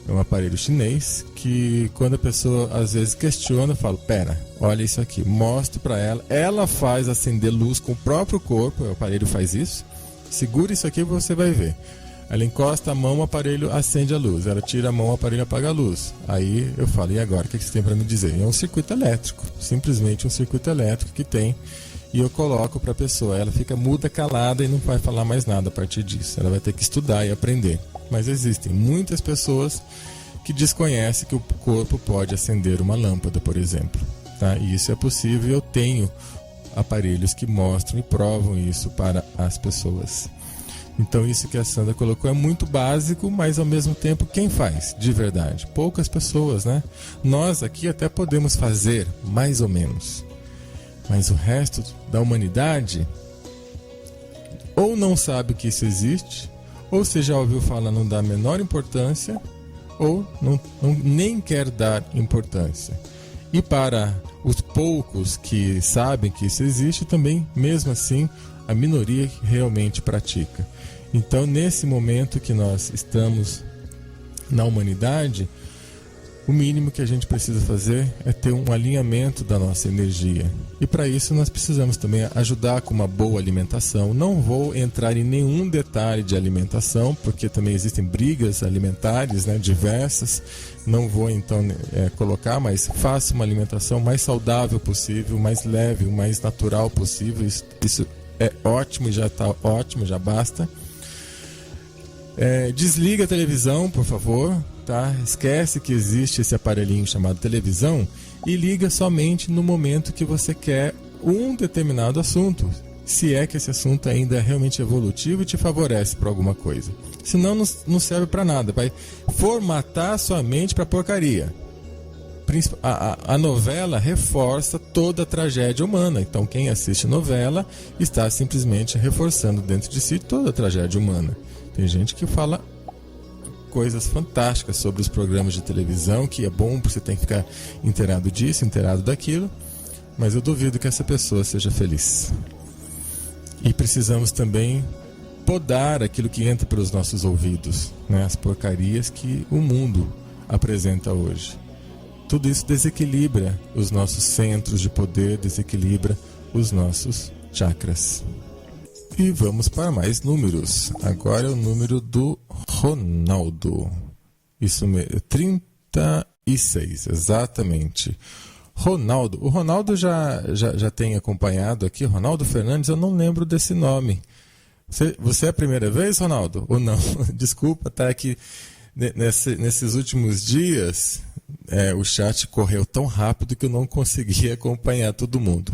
Speaker 1: é um aparelho chinês, que quando a pessoa às vezes questiona, eu falo, pera, olha isso aqui, mostro para ela, ela faz acender luz com o próprio corpo, o aparelho faz isso, segura isso aqui e você vai ver. Ela encosta a mão, o aparelho acende a luz, ela tira a mão, o aparelho apaga a luz. Aí eu falo, e agora, o que você tem para me dizer? É um circuito elétrico, simplesmente um circuito elétrico que tem, e eu coloco para a pessoa, ela fica muda, calada e não vai falar mais nada a partir disso, ela vai ter que estudar e aprender. Mas existem muitas pessoas que desconhecem que o corpo pode acender uma lâmpada, por exemplo. Tá? E isso é possível, eu tenho aparelhos que mostram e provam isso para as pessoas. Então isso que a Sandra colocou é muito básico, mas ao mesmo tempo quem faz de verdade? Poucas pessoas, né? Nós aqui até podemos fazer, mais ou menos. Mas o resto da humanidade ou não sabe que isso existe, ou se já ouviu falar, não dá a menor importância, ou nem quer dar importância. E para os poucos que sabem que isso existe, também, mesmo assim, a minoria realmente pratica. Então, nesse momento que nós estamos na humanidade, o mínimo que a gente precisa fazer é ter um alinhamento da nossa energia. E para isso nós precisamos também ajudar com uma boa alimentação. Não vou entrar em nenhum detalhe de alimentação, porque também existem brigas alimentares, né, diversas. Não vou então colocar, mas faça uma alimentação mais saudável possível, mais leve, o mais natural possível. Isso é ótimo, já está ótimo, já basta. Desliga a televisão, por favor. Tá? Esquece que existe esse aparelhinho chamado televisão e liga somente no momento que você quer um determinado assunto, se é que esse assunto ainda é realmente evolutivo e te favorece para alguma coisa. Senão não serve para nada, vai formatar sua mente para porcaria. A novela reforça toda a tragédia humana, então quem assiste novela está simplesmente reforçando dentro de si toda a tragédia humana. Tem gente que fala coisas fantásticas sobre os programas de televisão, que é bom, porque você tem que ficar inteirado disso, inteirado daquilo, mas eu duvido que essa pessoa seja feliz. E precisamos também podar aquilo que entra pelos nossos ouvidos, né? As porcarias que o mundo apresenta hoje. Tudo isso desequilibra os nossos centros de poder, desequilibra os nossos chakras. E vamos para mais números. Agora é o número do Ronaldo. Isso mesmo, 36, exatamente. Ronaldo. O Ronaldo já tem acompanhado aqui. Ronaldo Fernandes, eu não lembro desse nome. Você é a primeira vez, Ronaldo? Ou não? Desculpa, tá aqui. Nesses últimos dias, o chat correu tão rápido que eu não consegui acompanhar todo mundo.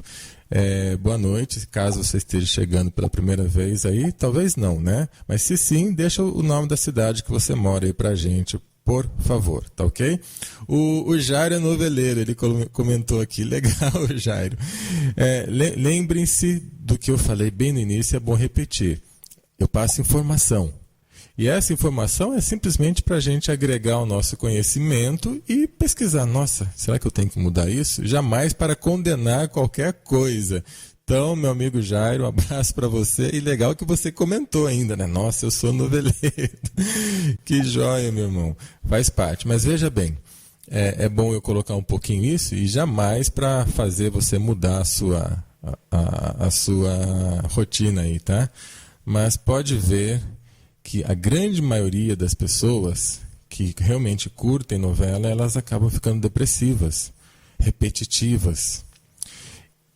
Speaker 1: Boa noite, caso você esteja chegando pela primeira vez aí, talvez não, né? Mas se sim, deixa o nome da cidade que você mora aí pra gente, por favor, tá ok? O Jairo é noveleiro, ele comentou aqui, legal, Jairo. Lembrem-se do que eu falei bem no início, é bom repetir. Eu passo informação. E essa informação é simplesmente para a gente agregar o nosso conhecimento e pesquisar. Nossa, será que eu tenho que mudar isso? Jamais para condenar qualquer coisa. Então, meu amigo Jairo, um abraço para você. E legal que você comentou ainda, né? Nossa, eu sou noveleiro. Que joia, meu irmão. Faz parte. Mas veja bem, é bom eu colocar um pouquinho isso e jamais para fazer você mudar a sua rotina aí, tá? Mas pode ver que a grande maioria das pessoas que realmente curtem novela, elas acabam ficando depressivas, repetitivas.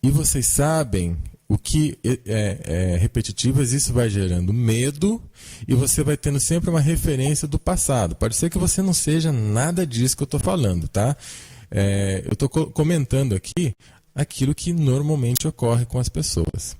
Speaker 1: E vocês sabem o que é repetitivo, isso vai gerando medo e você vai tendo sempre uma referência do passado. Pode ser que você não seja nada disso que eu estou falando, tá? Eu estou comentando aqui aquilo que normalmente ocorre com as pessoas.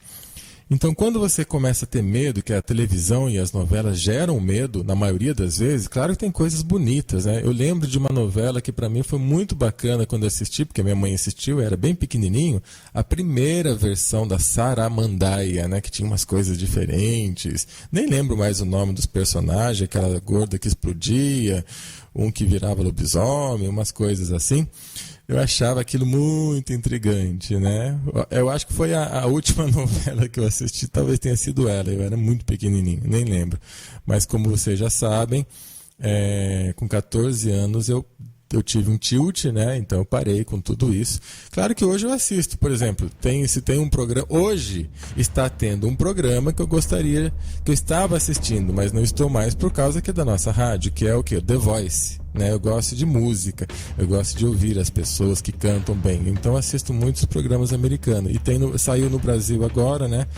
Speaker 1: Então, quando você começa a ter medo, que a televisão e as novelas geram medo, na maioria das vezes, claro que tem coisas bonitas, né? Eu lembro de uma novela que para mim foi muito bacana quando eu assisti, porque minha mãe assistiu, eu era bem pequenininho, a primeira versão da Saramandaia, né? Que tinha umas coisas diferentes, nem lembro mais o nome dos personagens, aquela gorda que explodia, um que virava lobisomem, umas coisas assim. Eu achava aquilo muito intrigante, né? Eu acho que foi a última novela que eu assisti, talvez tenha sido ela, eu era muito pequenininho, nem lembro. Mas como vocês já sabem, com 14 anos eu tive um tilt, né? Então eu parei com tudo isso. Claro que hoje eu assisto, por exemplo, se tem um programa, hoje está tendo um programa que eu estava assistindo, mas não estou mais por causa que é da nossa rádio, que é o quê? The Voice, né? Eu gosto de música, eu gosto de ouvir as pessoas que cantam bem, então assisto muitos programas americanos, e saiu no Brasil agora, né?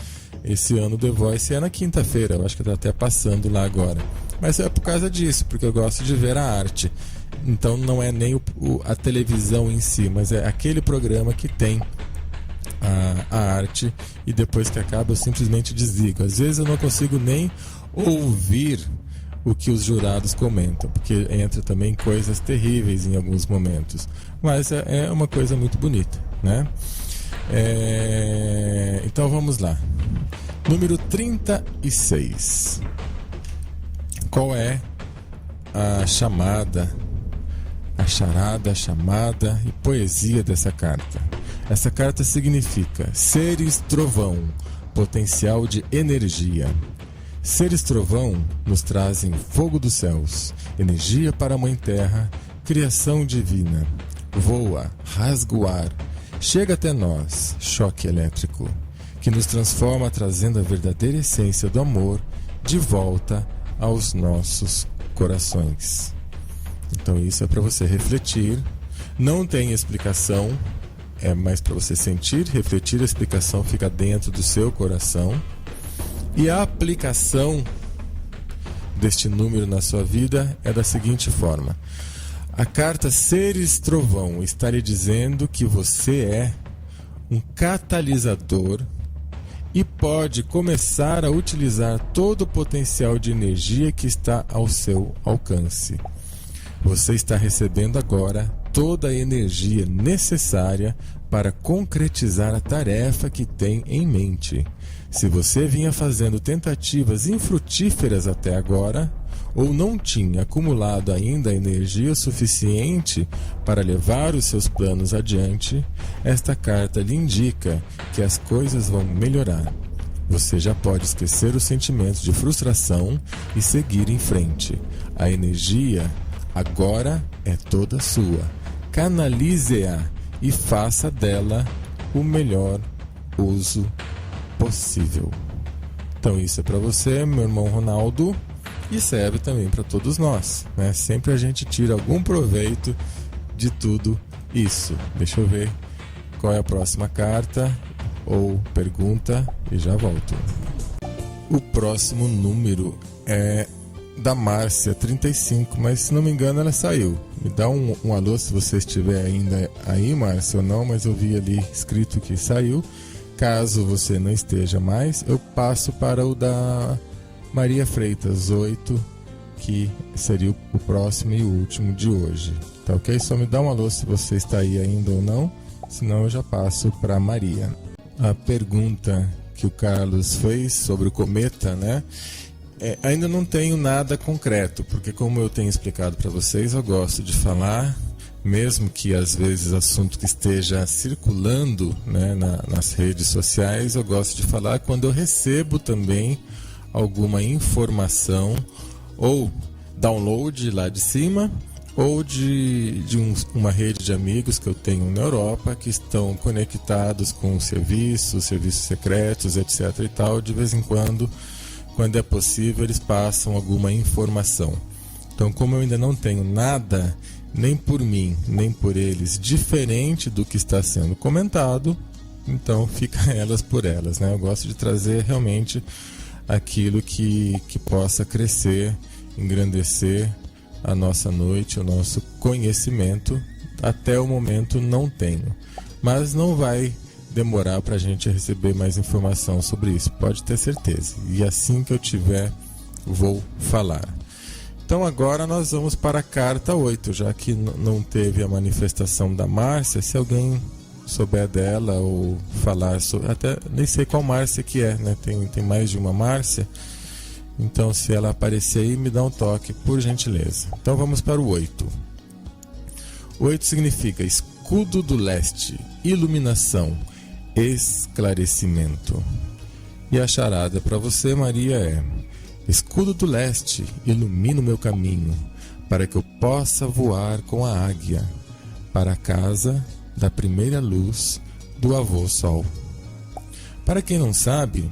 Speaker 1: Esse ano The Voice é na quinta-feira, eu acho que está até passando lá agora, mas é por causa disso, porque eu gosto de ver a arte. Então não é nem a televisão em si, mas é aquele programa que tem a arte, e depois que acaba eu simplesmente desligo. Às vezes eu não consigo nem ouvir o que os jurados comentam, porque entra também coisas terríveis em alguns momentos. Mas é uma coisa muito bonita, né? Então vamos lá. Número 36. Qual é a chamada, a charada, a chamada e poesia dessa carta? Essa carta significa seres trovão, potencial de energia. Seres trovão nos trazem fogo dos céus, energia para a Mãe Terra, criação divina. Voa, rasga o ar, chega até nós, choque elétrico, que nos transforma trazendo a verdadeira essência do amor de volta aos nossos corações. Então isso é para você refletir, não tem explicação, é mais para você sentir, refletir, a explicação fica dentro do seu coração. E a aplicação deste número na sua vida é da seguinte forma: a carta Seres Trovão está lhe dizendo que você é um catalisador e pode começar a utilizar todo o potencial de energia que está ao seu alcance. Você está recebendo agora toda a energia necessária para concretizar a tarefa que tem em mente. Se você vinha fazendo tentativas infrutíferas até agora, ou não tinha acumulado ainda energia suficiente para levar os seus planos adiante, esta carta lhe indica que as coisas vão melhorar. Você já pode esquecer os sentimentos de frustração e seguir em frente. A energia agora é toda sua. Canalize-a e faça dela o melhor uso possível. Então isso é para você, meu irmão Ronaldo, e serve também para todos nós, né? Sempre a gente tira algum proveito de tudo isso. Deixa eu ver qual é a próxima carta ou pergunta e já volto. O próximo número é da Márcia, 35, mas se não me engano ela saiu. Me dá um alô se você estiver ainda aí, Márcia, ou não, mas eu vi ali escrito que saiu. Caso você não esteja mais, eu passo para o da Maria Freitas, 8, que seria o próximo e o último de hoje. Tá ok? Só me dá um alô se você está aí ainda ou não, senão eu já passo para a Maria. A pergunta que o Carlos fez sobre o cometa, né? Ainda não tenho nada concreto, porque como eu tenho explicado para vocês, eu gosto de falar, mesmo que às vezes assunto que esteja circulando, né, nas redes sociais, eu gosto de falar quando eu recebo também alguma informação ou download lá de cima, ou de uma rede de amigos que eu tenho na Europa que estão conectados com serviços secretos, etc. e tal. De vez em quando é possível, eles passam alguma informação. Então, como eu ainda não tenho nada, nem por mim, nem por eles, diferente do que está sendo comentado, então fica elas por elas, né? Eu gosto de trazer realmente aquilo que possa crescer, engrandecer a nossa noite, o nosso conhecimento. Até o momento não tenho, mas não vai demorar para a gente receber mais informação sobre isso, pode ter certeza. E assim que eu tiver, vou falar. Então agora nós vamos para a carta 8, já que não teve a manifestação da Márcia. Se alguém souber dela ou falar sobre, até nem sei qual Márcia que é, né? Tem mais de uma Márcia. Então se ela aparecer aí, me dá um toque, por gentileza. Então vamos para o 8. O 8 significa escudo do leste, iluminação, esclarecimento. E a charada para você, Maria, é: escudo do leste, ilumina o meu caminho, para que eu possa voar com a águia para a casa da primeira luz do avô Sol. Para quem não sabe,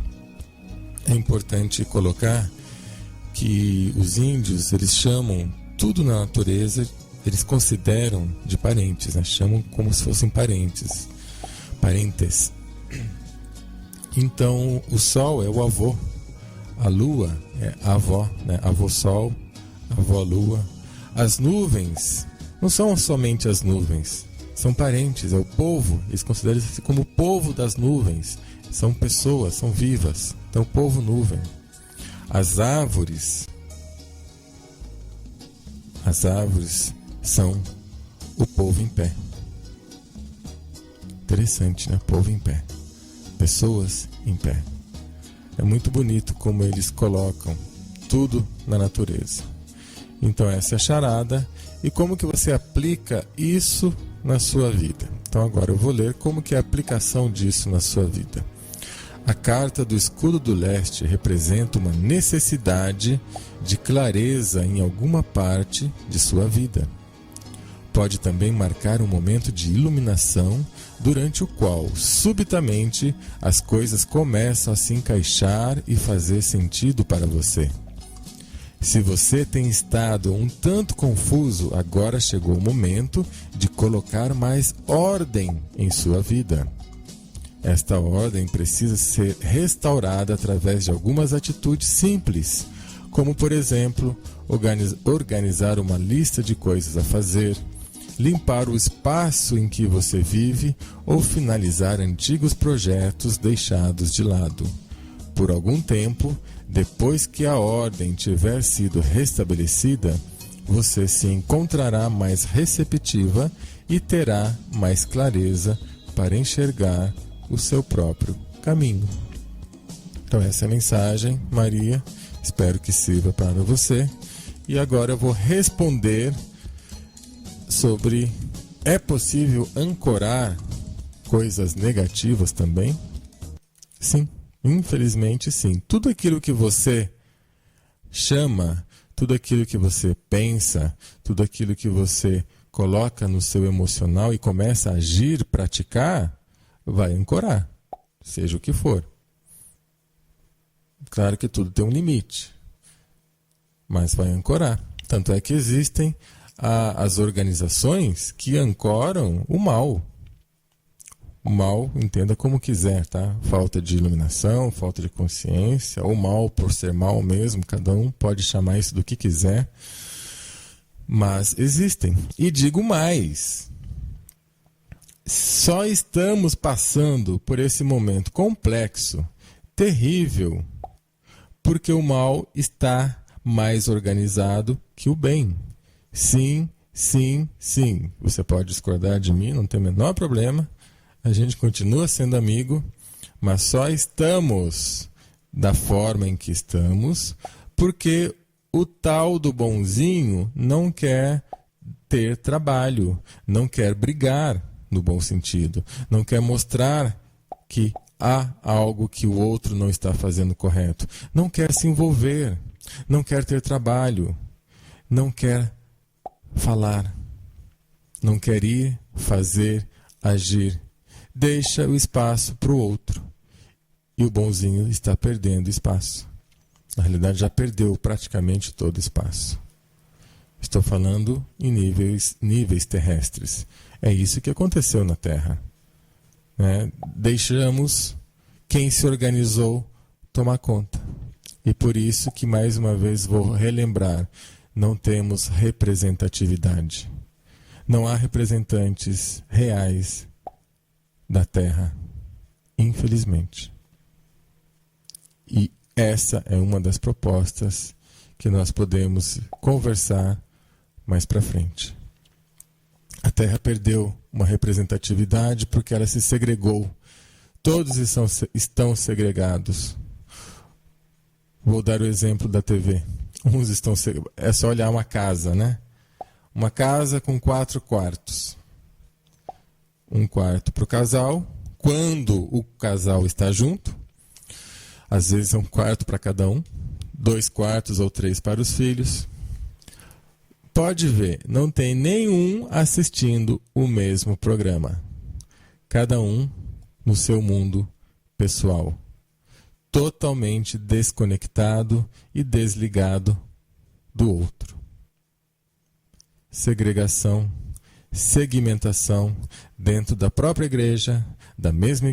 Speaker 1: é importante colocar que os índios, eles chamam tudo na natureza, eles consideram de parentes, né? Chamam como se fossem parentes. Então, o Sol é o avô, a Lua é a avó, né? Avô Sol, avó Lua. As nuvens não são somente as nuvens, são parentes, é o povo. Eles consideram-se como o povo das nuvens. São pessoas, são vivas. Então, o povo nuvem. As árvores são o povo em pé. Interessante, né? Povo em pé. Pessoas em pé. É muito bonito como eles colocam tudo na natureza. Então essa é a charada. E como que você aplica isso na sua vida? Então agora eu vou ler como que é a aplicação disso na sua vida. A carta do escudo do leste representa uma necessidade de clareza em alguma parte de sua vida. Pode também marcar um momento de iluminação durante o qual, subitamente, as coisas começam a se encaixar e fazer sentido para você. Se você tem estado um tanto confuso, agora chegou o momento de colocar mais ordem em sua vida. Esta ordem precisa ser restaurada através de algumas atitudes simples, como, por exemplo, organizar uma lista de coisas a fazer, limpar o espaço em que você vive ou finalizar antigos projetos deixados de lado. Por algum tempo, depois que a ordem tiver sido restabelecida, você se encontrará mais receptiva e terá mais clareza para enxergar o seu próprio caminho. Então essa é a mensagem, Maria. Espero que sirva para você. E agora eu vou responder sobre: é possível ancorar coisas negativas também? Sim, infelizmente sim. Tudo aquilo que você chama, tudo aquilo que você pensa, tudo aquilo que você coloca no seu emocional e começa a agir, praticar, vai ancorar, seja o que for. Claro que tudo tem um limite, mas vai ancorar. Tanto é que existem as organizações que ancoram o mal. O mal, entenda como quiser, tá? Falta de iluminação, falta de consciência, ou mal por ser mal mesmo, cada um pode chamar isso do que quiser. Mas existem. E digo mais: só estamos passando por esse momento complexo, terrível, porque o mal está mais organizado que o bem. Sim, sim, sim. Você pode discordar de mim, não tem o menor problema. A gente continua sendo amigo, mas só estamos da forma em que estamos, porque o tal do bonzinho não quer ter trabalho, não quer brigar, no bom sentido, não quer mostrar que há algo que o outro não está fazendo correto, não quer se envolver, não quer ter trabalho, não quer falar, não quer ir, fazer, agir. Deixa o espaço para o outro. E o bonzinho está perdendo espaço. Na realidade, já perdeu praticamente todo o espaço. Estou falando em níveis terrestres. É isso que aconteceu na Terra. né? Deixamos quem se organizou tomar conta. E por isso que, mais uma vez, vou relembrar, não temos representatividade. Não há representantes reais da Terra, infelizmente. E essa é uma das propostas que nós podemos conversar mais para frente. A Terra perdeu uma representatividade porque ela se segregou. Todos estão segregados. Vou dar o exemplo da TV. Uns estão é só olhar uma casa, né? Uma casa com 4 quartos. Um quarto para o casal. Quando o casal está junto, às vezes é um quarto para cada um. 2 quartos ou 3 para os filhos. Pode ver, não tem nenhum assistindo o mesmo programa. Cada um no seu mundo pessoal. Totalmente desconectado e desligado do outro. Segregação, segmentação dentro da própria igreja, da mesma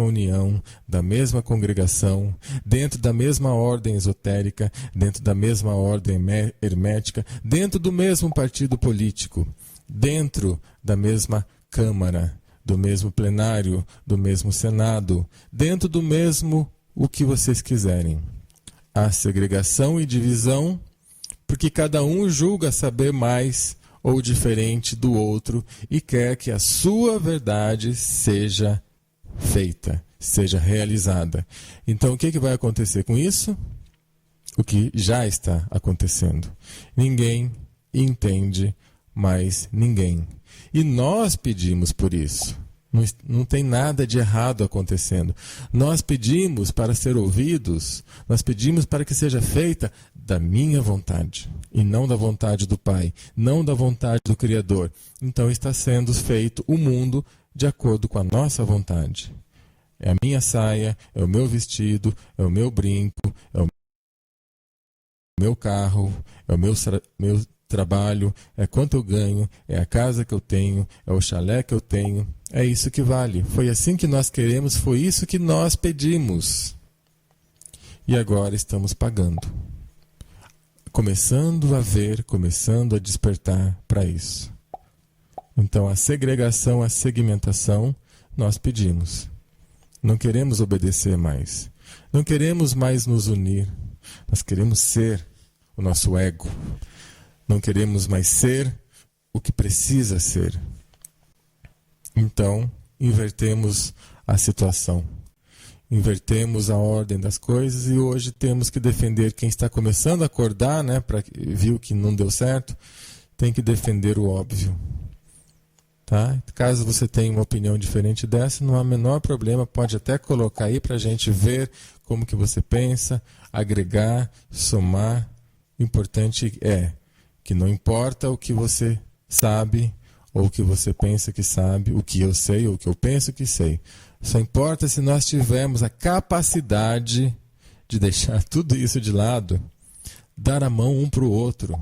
Speaker 1: união, da mesma congregação, dentro da mesma ordem esotérica, dentro da mesma ordem hermética, dentro do mesmo partido político, dentro da mesma Câmara, do mesmo plenário, do mesmo Senado, dentro do mesmo o que vocês quiserem. Há segregação e divisão porque cada um julga saber mais ou diferente do outro e quer que a sua verdade seja feita, seja realizada. Então o que vai acontecer com isso? O que já está acontecendo. Ninguém entende mais ninguém. E nós pedimos por isso. Não tem nada de errado acontecendo. Nós pedimos para ser ouvidos, nós pedimos para que seja feita da minha vontade, e não da vontade do Pai, não da vontade do Criador. Então está sendo feito o mundo de acordo com a nossa vontade. É a minha saia, é o meu vestido, é o meu brinco, é o meu carro, é o meu trabalho, é quanto eu ganho, é a casa que eu tenho, é o chalé que eu tenho. É isso que vale. Foi assim que nós queremos, foi isso que nós pedimos. E agora estamos pagando. Começando a ver, começando a despertar para isso. Então a segregação, a segmentação, nós pedimos. Não queremos obedecer mais. Não queremos mais nos unir. Nós queremos ser o nosso ego. Não queremos mais ser o que precisa ser. Então, invertemos a situação. Invertemos a ordem das coisas e hoje temos que defender quem está começando a acordar, né, viu que não deu certo, tem que defender o óbvio. Tá? Caso você tenha uma opinião diferente dessa, não há o menor problema, pode até colocar aí para a gente ver como que você pensa, agregar, somar. O importante é que não importa o que você sabe, ou o que você pensa que sabe, o que eu sei, ou o que eu penso que sei. Só importa se nós tivermos a capacidade de deixar tudo isso de lado, dar a mão um para o outro,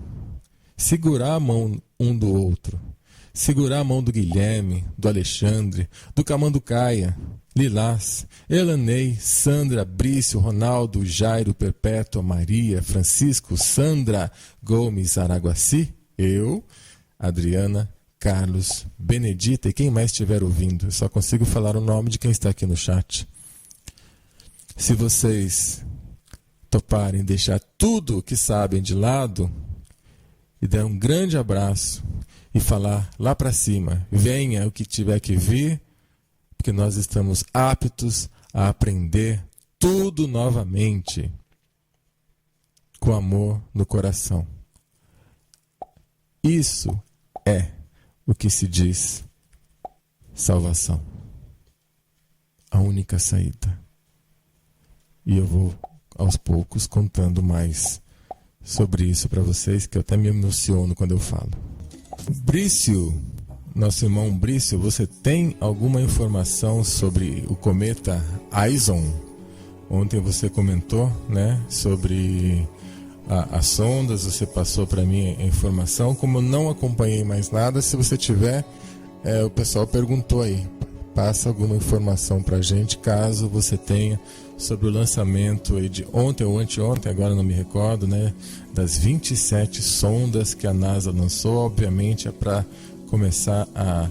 Speaker 1: segurar a mão um do outro, segurar a mão do Guilherme, do Alexandre, do Camanducaia, Lilás, Elanei, Sandra, Brício, Ronaldo, Jairo, Perpétua, Maria, Francisco, Sandra, Gomes, Araguaci, eu, Adriana, Carlos, Benedita e quem mais estiver ouvindo. Eu só consigo falar o nome de quem está aqui no chat. Se vocês toparem deixar tudo o que sabem de lado e der um grande abraço e falar lá para cima, venha o que tiver que vir, porque nós estamos aptos a aprender tudo novamente com amor no coração. Isso é o que se diz salvação. A única saída. E eu vou, aos poucos, contando mais sobre isso para vocês, que eu até me emociono quando eu falo. Brício, nosso irmão Brício, você tem alguma informação sobre o cometa Aizon? Ontem você comentou, né, sobre as sondas, você passou para mim a informação. Como eu não acompanhei mais nada, se você tiver, o pessoal perguntou aí. passa alguma informação para a gente, caso você tenha, sobre o lançamento aí de ontem ou anteontem, agora não me recordo, né, das 27 sondas que a NASA lançou. Obviamente é para começar a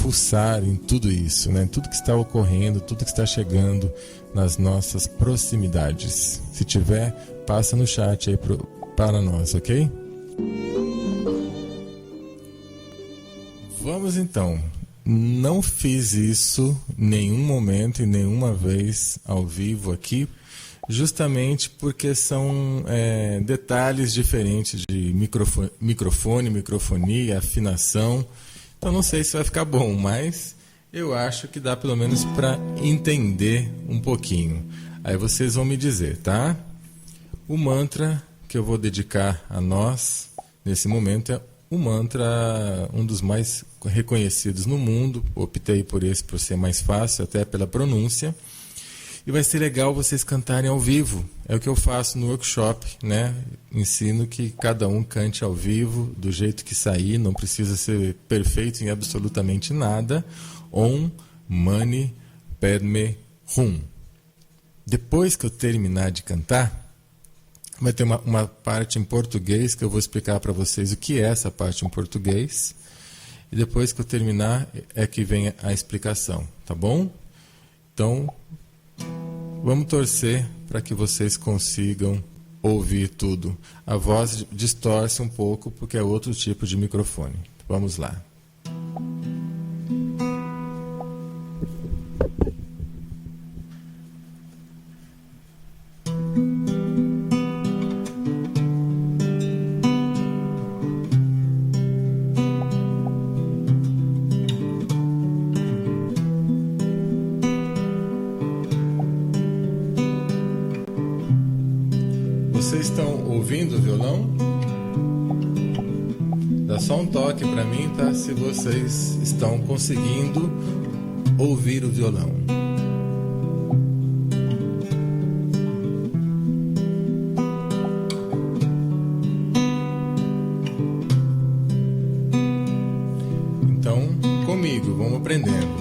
Speaker 1: fuçar em tudo isso, né, tudo que está ocorrendo, tudo que está chegando nas nossas proximidades. Se tiver, passa no chat aí para nós, ok? Vamos então. Não fiz isso em nenhum momento e nenhuma vez ao vivo aqui, justamente porque são detalhes diferentes de microfone, microfonia, afinação. Então não sei se vai ficar bom, mas eu acho que dá pelo menos para entender um pouquinho. Aí vocês vão me dizer, tá? O mantra que eu vou dedicar a nós nesse momento é o mantra, um dos mais reconhecidos no mundo. Optei por esse por ser mais fácil, até pela pronúncia. E vai ser legal vocês cantarem ao vivo. É o que eu faço no workshop, né? Ensino que cada um cante ao vivo, do jeito que sair, não precisa ser perfeito em absolutamente nada. Om Mani Padme Hum. Depois que eu terminar de cantar, vai ter uma parte em português que eu vou explicar para vocês o que é essa parte em português. E depois que eu terminar é que vem a explicação, tá bom? Então, vamos torcer para que vocês consigam ouvir tudo. A voz distorce um pouco porque é outro tipo de microfone. Vamos lá. Vocês estão ouvindo o violão? Dá só um toque para mim, tá? Se vocês estão conseguindo ouvir o violão. Então, comigo, vamos aprendendo.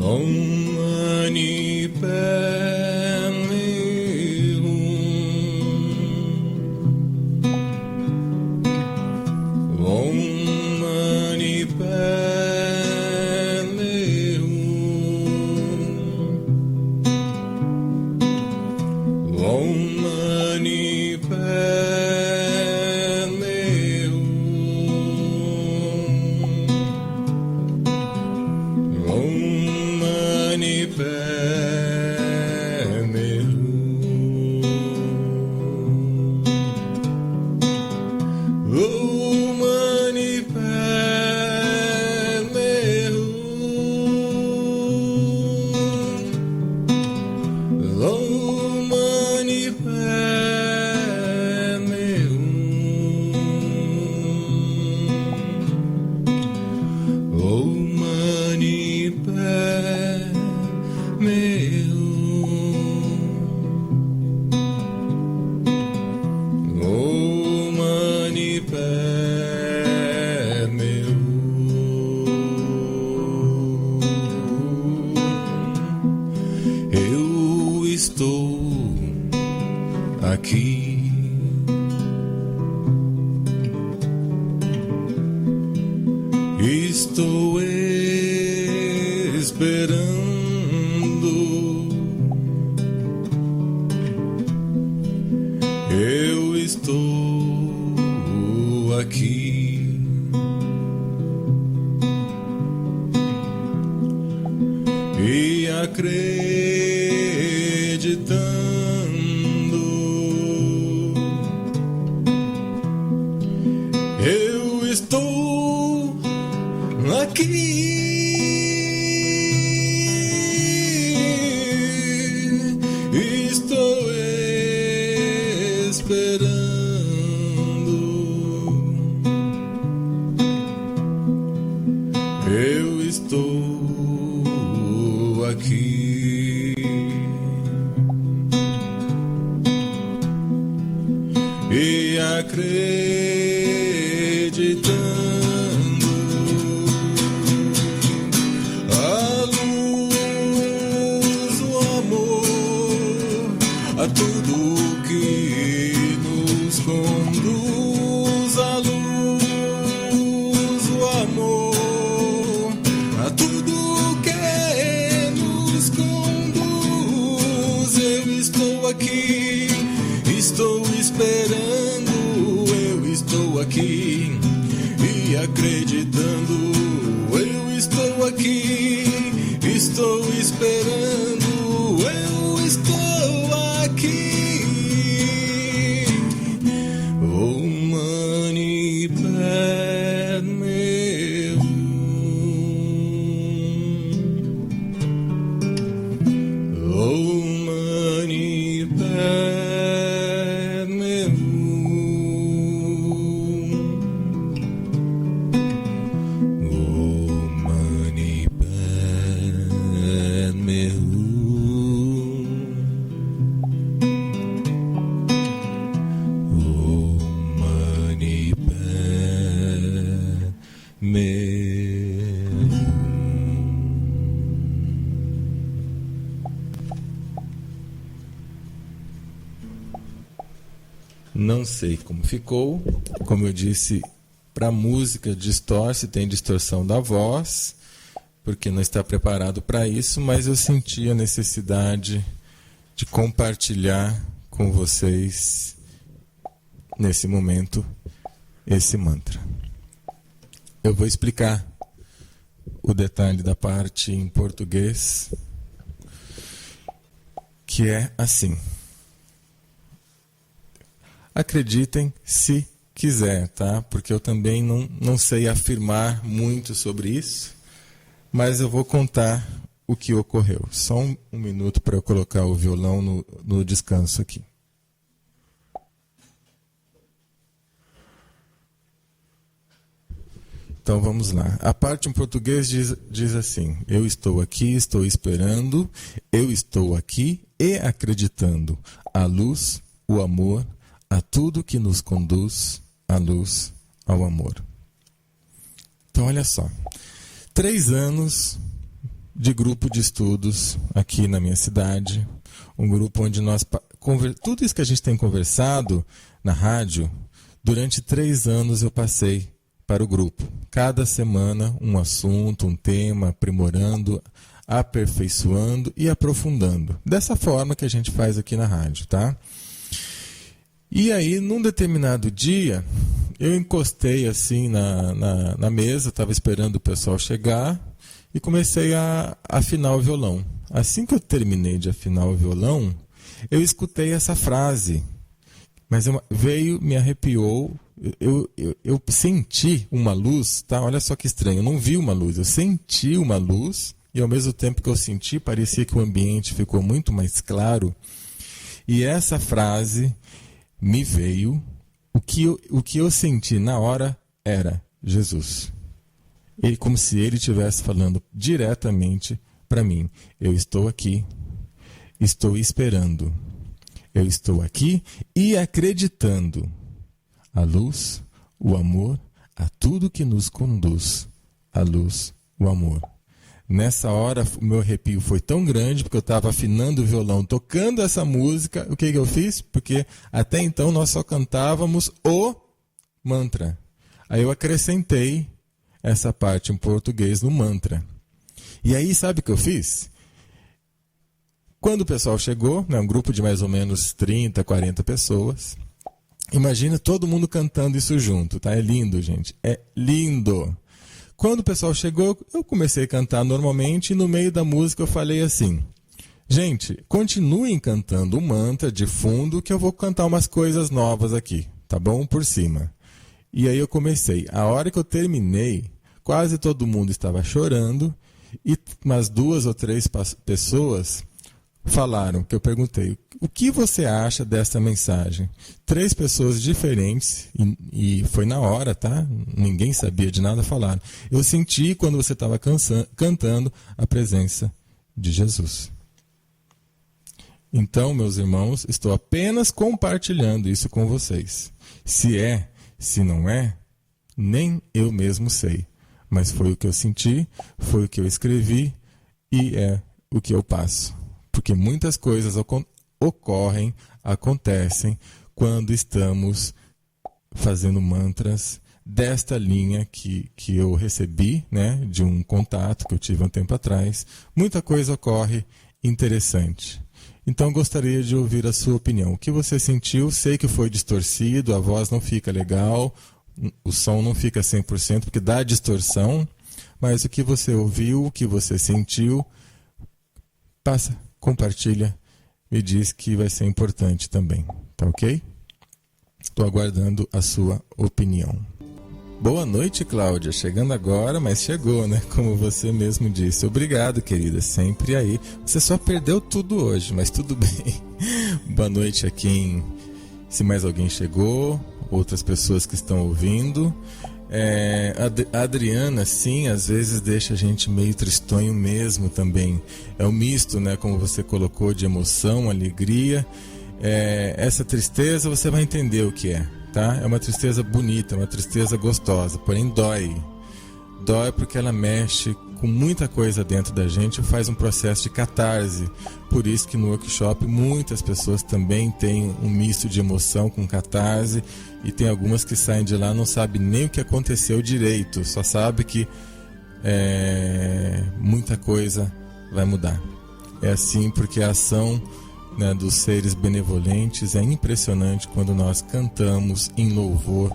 Speaker 1: Om Mani Padme aqui. Estou esperando eu estou aqui. E acreditando eu estou aqui. Estou esperando eu estou aqui. E acreditando. acreditando, eu estou aqui, estou esperando, eu estou aqui. Oh, money bad me, oh, money bad me, oh, money bad me, oh, money bad me. Não sei como ficou. Como eu disse, para a música distorce, tem distorção da voz, porque não está preparado para isso, mas eu senti a necessidade de compartilhar com vocês, nesse momento, esse mantra. Eu vou explicar o detalhe da parte em português, que é assim. Acreditem se quiser, tá? Porque eu também não sei afirmar muito sobre isso, mas eu vou contar o que ocorreu. Só um minuto para eu colocar o violão no descanso aqui. Então vamos lá. A parte em português diz assim: eu estou aqui, estou esperando, eu estou aqui e acreditando. A luz, o amor, a tudo que nos conduz à luz, ao amor. Então, olha só. 3 anos de grupo de estudos aqui na minha cidade. Um grupo onde nós... Tudo isso que a gente tem conversado na rádio, durante 3 anos eu passei para o grupo. Cada semana um assunto, um tema, aprimorando, aperfeiçoando e aprofundando. Dessa forma que a gente faz aqui na rádio, tá? E aí, num determinado dia, eu encostei assim na mesa, estava esperando o pessoal chegar e comecei a afinar o violão. Assim que eu terminei de afinar o violão, eu escutei essa frase, mas me arrepiou, eu senti uma luz, tá? Olha só que estranho, eu não vi uma luz, eu senti uma luz e ao mesmo tempo que eu senti, parecia que o ambiente ficou muito mais claro. E essa frase me veio, o que eu senti na hora era Jesus. Como se ele estivesse falando diretamente para mim. Eu estou aqui, estou esperando. Eu estou aqui e acreditando. A luz, o amor, a tudo que nos conduz. A luz, o amor. Nessa hora, o meu arrepio foi tão grande, porque eu estava afinando o violão, tocando essa música. O que eu fiz? Porque até então nós só cantávamos o mantra. Aí eu acrescentei essa parte em português no mantra. E aí, sabe o que eu fiz? Quando o pessoal chegou, né, um grupo de mais ou menos 30, 40 pessoas, imagina todo mundo cantando isso junto, tá? É lindo, gente. É lindo. Quando o pessoal chegou, eu comecei a cantar normalmente e no meio da música eu falei assim: gente, continuem cantando o mantra de fundo que eu vou cantar umas coisas novas aqui, tá bom? Por cima. E aí eu comecei. A hora que eu terminei, quase todo mundo estava chorando e umas 2 ou 3 pessoas falaram, que eu perguntei, o que você acha dessa mensagem? 3 pessoas diferentes, e foi na hora, tá? Ninguém sabia de nada, falaram. Eu senti, quando você estava cantando, a presença de Jesus. Então, meus irmãos, estou apenas compartilhando isso com vocês. Se é, se não é, nem eu mesmo sei. Mas foi o que eu senti, foi o que eu escrevi e é o que eu passo. Porque muitas coisas ocorrem, acontecem, quando estamos fazendo mantras desta linha que eu recebi, né, de um contato que eu tive há um tempo atrás. Muita coisa ocorre interessante. Então gostaria de ouvir a sua opinião. O que você sentiu? Sei que foi distorcido, a voz não fica legal, O som não fica 100% porque dá distorção, mas o que você ouviu, o que você sentiu, passa, compartilha, me diz que vai ser importante também, tá ok? Estou aguardando a sua opinião. Boa noite, Cláudia. Chegando agora, mas chegou, né? Como você mesmo disse. Obrigado, querida. Sempre aí. Você só perdeu tudo hoje, mas tudo bem. Boa noite a quem... Se mais alguém chegou, outras pessoas que estão ouvindo. A Adriana, sim, às vezes deixa a gente meio tristonho mesmo também. É um misto, né? Como você colocou, de emoção, alegria. Essa tristeza você vai entender o que é. Tá? É uma tristeza bonita, uma tristeza gostosa, porém dói. Dói porque ela mexe com muita coisa dentro da gente e faz um processo de catarse. Por isso que no workshop muitas pessoas também têm um misto de emoção com catarse, e tem algumas que saem de lá e não sabem nem o que aconteceu direito, só sabe que muita coisa vai mudar. É assim porque a ação, né, dos seres benevolentes é impressionante quando nós cantamos em louvor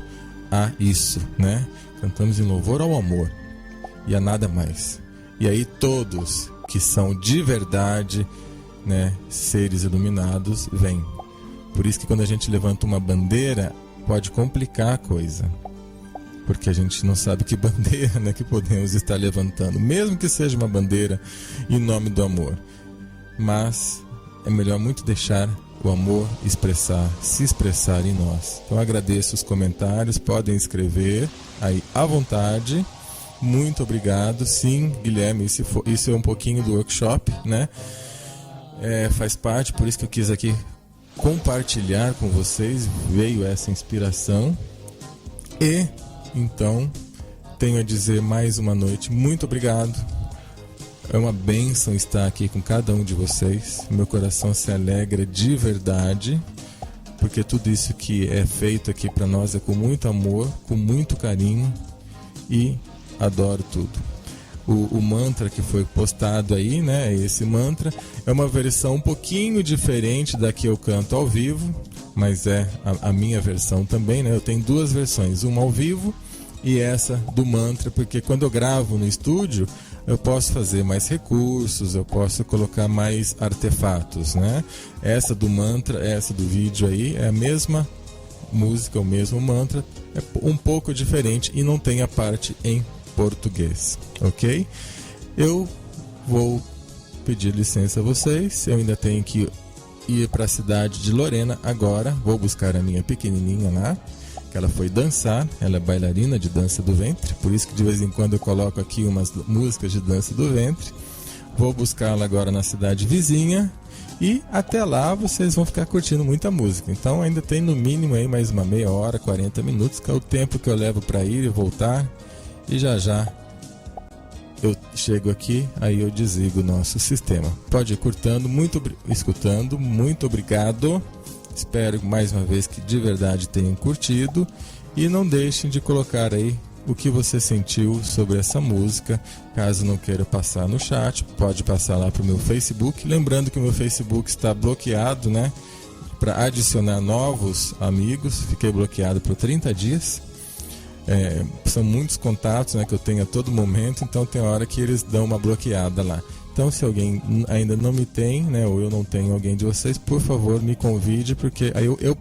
Speaker 1: a isso, né? Cantamos em louvor ao amor e a nada mais. E aí todos que são de verdade, né, seres iluminados, vêm. Por isso que quando a gente levanta uma bandeira, pode complicar a coisa, porque a gente não sabe que bandeira, né, que podemos estar levantando, mesmo que seja uma bandeira em nome do amor. Mas é melhor muito deixar o amor se expressar em nós. Então agradeço os comentários, podem escrever aí à vontade. Muito obrigado. Sim, Guilherme, isso é um pouquinho do workshop, né? Faz parte, por isso que eu quis aqui compartilhar com vocês, veio essa inspiração. E então tenho a dizer mais uma noite, muito obrigado. É uma bênção estar aqui com cada um de vocês. Meu coração se alegra de verdade, porque tudo isso que é feito aqui para nós é com muito amor, com muito carinho, e adoro tudo. O mantra que foi postado aí, né? Esse mantra é uma versão um pouquinho diferente da que eu canto ao vivo, mas é a minha versão também, né? Eu tenho duas versões, uma ao vivo e essa do mantra, porque quando eu gravo no estúdio, eu posso fazer mais recursos, eu posso colocar mais artefatos, né? Essa do mantra, essa do vídeo aí, é a mesma música, o mesmo mantra, é um pouco diferente e não tem a parte em português, ok? Eu vou pedir licença a vocês, eu ainda tenho que ir para a cidade de Lorena agora, vou buscar a minha pequenininha lá, que ela foi dançar, ela é bailarina de dança do ventre, por isso que de vez em quando eu coloco aqui umas músicas de dança do ventre. Vou buscá-la agora na cidade vizinha e até lá vocês vão ficar curtindo muita música. Então ainda tem no mínimo aí mais uma meia hora, 40 minutos, que é o tempo que eu levo para ir e voltar, e já já eu chego aqui, aí eu desligo o nosso sistema. Pode ir escutando, muito obrigado. Espero mais uma vez que de verdade tenham curtido, e não deixem de colocar aí o que você sentiu sobre essa música. Caso não queira passar no chat, pode passar lá para o meu Facebook. Lembrando que o meu Facebook está bloqueado, né? Para adicionar novos amigos, fiquei bloqueado por 30 dias. São muitos contatos, né, que eu tenho a todo momento, então tem hora que eles dão uma bloqueada lá. Então, se alguém ainda não me tem, né, ou eu não tenho alguém de vocês, por favor, me convide, porque aí eu